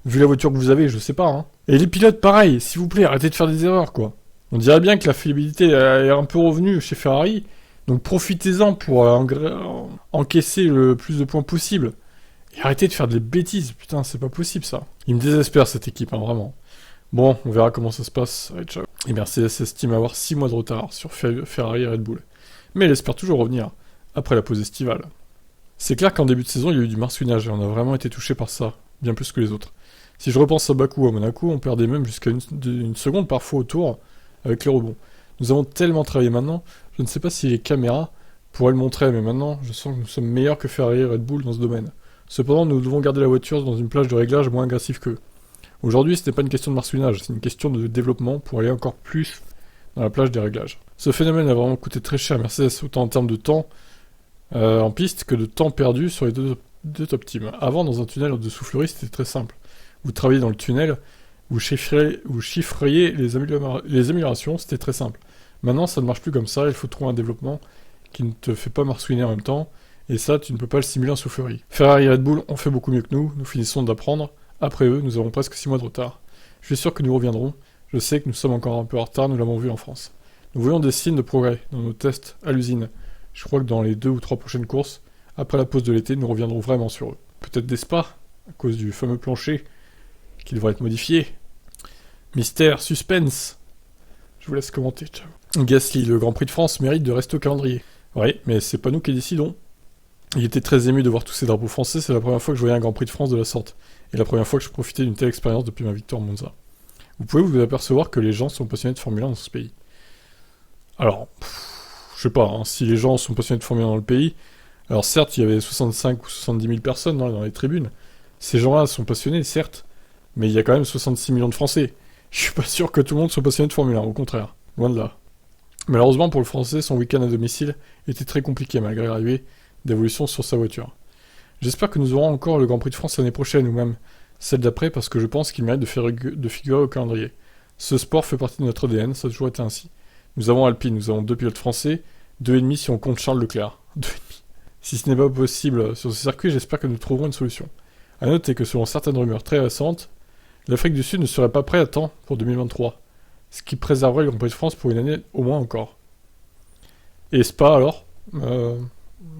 Vu la voiture que vous avez, je sais pas, hein. Et les pilotes, pareil, s'il vous plaît, arrêtez de faire des erreurs, quoi. On dirait bien que la fiabilité est un peu revenue chez Ferrari, donc profitez-en pour encaisser le plus de points possible. Et arrêtez de faire des bêtises, putain, c'est pas possible, ça. Il me désespère, cette équipe, hein, vraiment. Bon, on verra comment ça se passe. Allez, ciao. Et Mercedes estime avoir 6 mois de retard sur Ferrari et Red Bull. Mais elle espère toujours revenir, après la pause estivale. C'est clair qu'en début de saison, il y a eu du marsouinage, et on a vraiment été touché par ça, bien plus que les autres. Si je repense à Bakou ou à Monaco, on perdait même jusqu'à une seconde parfois au tour, avec les rebonds. Nous avons tellement travaillé maintenant, je ne sais pas si les caméras pourraient le montrer, mais maintenant, je sens que nous sommes meilleurs que Ferrari et Red Bull dans ce domaine. Cependant, nous devons garder la voiture dans une plage de réglage moins agressive qu'eux. Aujourd'hui, ce n'est pas une question de marsouinage, c'est une question de développement pour aller encore plus dans la plage des réglages. Ce phénomène a vraiment coûté très cher à Mercedes, autant en termes de temps en piste que de temps perdu sur les deux top teams. Avant, dans un tunnel de soufflerie, c'était très simple. Vous travaillez dans le tunnel, vous chiffriez les améliorations, c'était très simple. Maintenant, ça ne marche plus comme ça, il faut trouver un développement qui ne te fait pas marsouiner en même temps, et ça, tu ne peux pas le simuler en soufflerie. Ferrari et Red Bull ont fait beaucoup mieux que nous finissons d'apprendre. Après eux, nous avons presque 6 mois de retard. Je suis sûr que nous reviendrons, je sais que nous sommes encore un peu en retard, nous l'avons vu en France. Nous voyons des signes de progrès dans nos tests à l'usine. Je crois que dans les 2 ou 3 prochaines courses, après la pause de l'été, nous reviendrons vraiment sur eux. Peut-être des spas, à cause du fameux plancher, qui devrait être modifié. Mystère, suspense. Je vous laisse commenter, ciao. Gasly, le Grand Prix de France mérite de rester au calendrier. Oui, mais c'est pas nous qui décidons. Il était très ému de voir tous ces drapeaux français, c'est la première fois que je voyais un Grand Prix de France de la sorte. Et la première fois que je profitais d'une telle expérience depuis ma victoire à Monza. Vous pouvez vous apercevoir que les gens sont passionnés de Formule 1 dans ce pays. Alors, je sais pas, hein, si les gens sont passionnés de Formule 1 dans le pays, alors certes, il y avait 65 ou 70 000 personnes dans les tribunes. Ces gens-là sont passionnés, certes, mais il y a quand même 66 millions de Français. Je suis pas sûr que tout le monde soit passionné de Formule 1, au contraire, loin de là. Malheureusement pour le Français, son week-end à domicile était très compliqué malgré l'arrivée d'évolution sur sa voiture. J'espère que nous aurons encore le Grand Prix de France l'année prochaine, ou même celle d'après, parce que je pense qu'il mérite de figurer au calendrier. Ce sport fait partie de notre ADN, ça a toujours été ainsi. Nous avons Alpine, nous avons 2 pilotes français, 2,5 si on compte Charles Leclerc. 2,5. Si ce n'est pas possible sur ce circuit, j'espère que nous trouverons une solution. A noter que selon certaines rumeurs très récentes, l'Afrique du Sud ne serait pas prêt à temps pour 2023, ce qui préserverait le Grand Prix de France pour une année au moins encore. Et Spa alors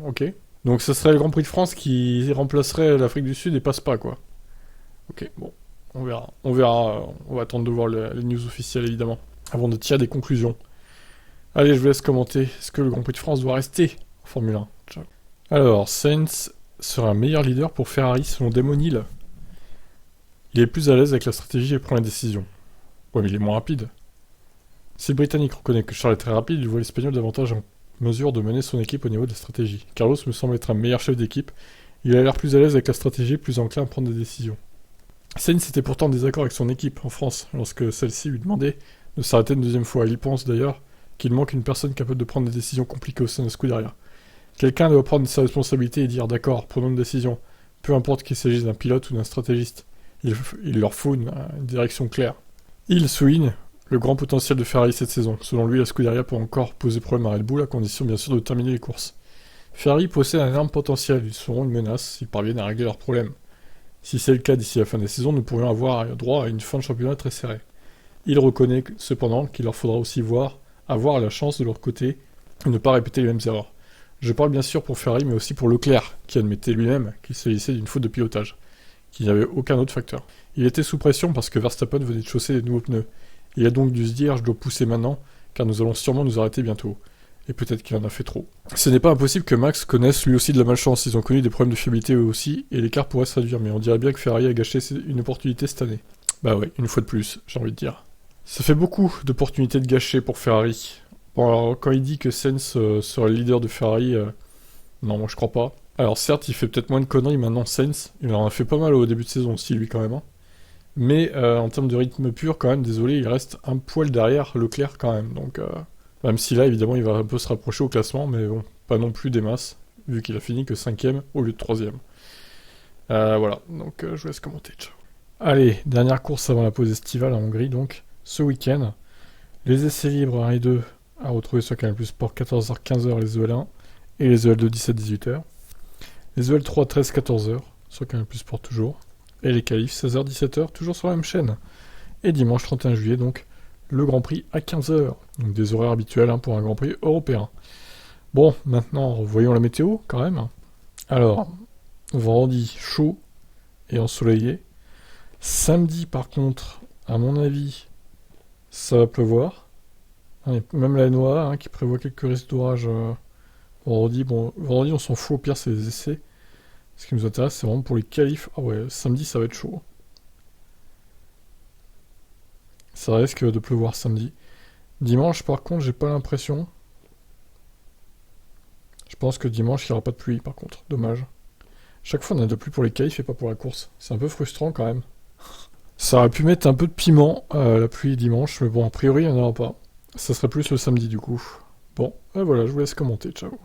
ok. Donc ce serait le Grand Prix de France qui remplacerait l'Afrique du Sud et pas Spa, quoi. Ok, bon, on verra. On va attendre de voir les news officielles, évidemment, avant de tirer des conclusions. Allez, je vous laisse commenter. Est-ce que le Grand Prix de France doit rester en Formule 1 ? Ciao. Alors, Sainz sera un meilleur leader pour Ferrari selon Damon Hill. Il est plus à l'aise avec la stratégie et prend les décisions. Ouais, mais il est moins rapide. Si le Britannique reconnaît que Charles est très rapide, il voit l'Espagnol davantage en mesure de mener son équipe au niveau de la stratégie. Carlos me semble être un meilleur chef d'équipe. Il a l'air plus à l'aise avec la stratégie, plus enclin à prendre des décisions. Sainz était pourtant en désaccord avec son équipe en France, lorsque celle-ci lui demandait de s'arrêter une deuxième fois. Il pense d'ailleurs qu'il manque une personne capable de prendre des décisions compliquées au sein de Scuderia. Quelqu'un doit prendre ses responsabilités et dire « D'accord, prenons une décision », peu importe qu'il s'agisse d'un pilote ou d'un stratégiste. Il leur faut une direction claire. Il souligne le grand potentiel de Ferrari cette saison. Selon lui, la Scuderia peut encore poser problème à Red Bull, à condition bien sûr de terminer les courses. Ferrari possède un énorme potentiel, ils seront une menace s'ils parviennent à régler leurs problèmes. Si c'est le cas d'ici la fin des saisons, nous pourrions avoir droit à une fin de championnat très serrée. Il reconnaît cependant qu'il leur faudra aussi avoir la chance de leur côté et ne pas répéter les mêmes erreurs. Je parle bien sûr pour Ferrari, mais aussi pour Leclerc, qui admettait lui-même qu'il s'agissait d'une faute de pilotage, qu'il n'y avait aucun autre facteur. Il était sous pression parce que Verstappen venait de chausser des nouveaux pneus. Il a donc dû se dire « je dois pousser maintenant, car nous allons sûrement nous arrêter bientôt ». Et peut-être qu'il en a fait trop. Ce n'est pas impossible que Max connaisse lui aussi de la malchance, ils ont connu des problèmes de fiabilité eux aussi, et l'écart pourrait se réduire, mais on dirait bien que Ferrari a gâché une opportunité cette année. Bah ouais, une fois de plus, j'ai envie de dire. Ça fait beaucoup d'opportunités de gâcher pour Ferrari. Bon alors, quand il dit que Sainz sera le leader de Ferrari, non, moi je crois pas. Alors certes, il fait peut-être moins de conneries maintenant, Sainz, il en a fait pas mal au début de saison aussi, lui quand même. Hein. Mais en termes de rythme pur, quand même, désolé, il reste un poil derrière Leclerc quand même, donc... Même si là, évidemment, il va un peu se rapprocher au classement, mais bon, pas non plus des masses, vu qu'il a fini que 5ème au lieu de 3ème. Voilà, donc je vous laisse commenter, ciao. Allez, dernière course avant la pause estivale en Hongrie, donc, ce week-end. Les essais libres 1 et 2 à retrouver sur Canal+ Sport 14h-15h les EL1 et les EL2 17-18h. Les EL3 13-14h sur Canal+ Sport toujours. Et les qualifs 16h-17h toujours sur la même chaîne. Et dimanche 31 juillet, donc, le Grand Prix à 15h, donc des horaires habituels pour un Grand Prix européen. Bon, maintenant, voyons la météo quand même. Alors, vendredi chaud et ensoleillé. Samedi, par contre, à mon avis, ça va pleuvoir. Même la NOAA qui prévoit quelques risques d'orage vendredi. Bon, vendredi, on s'en fout, au pire, c'est les essais. Ce qui nous intéresse, c'est vraiment pour les qualifs. Ah ouais, samedi, ça va être chaud. Ça risque de pleuvoir samedi. Dimanche, par contre, j'ai pas l'impression. Je pense que dimanche, il n'y aura pas de pluie, par contre. Dommage. Chaque fois, on a de la pluie pour les qualifs et pas pour la course. C'est un peu frustrant, quand même. Ça aurait pu mettre un peu de piment, la pluie dimanche, mais bon, a priori, il n'y en aura pas. Ça serait plus le samedi, du coup. Bon, et voilà, je vous laisse commenter. Ciao.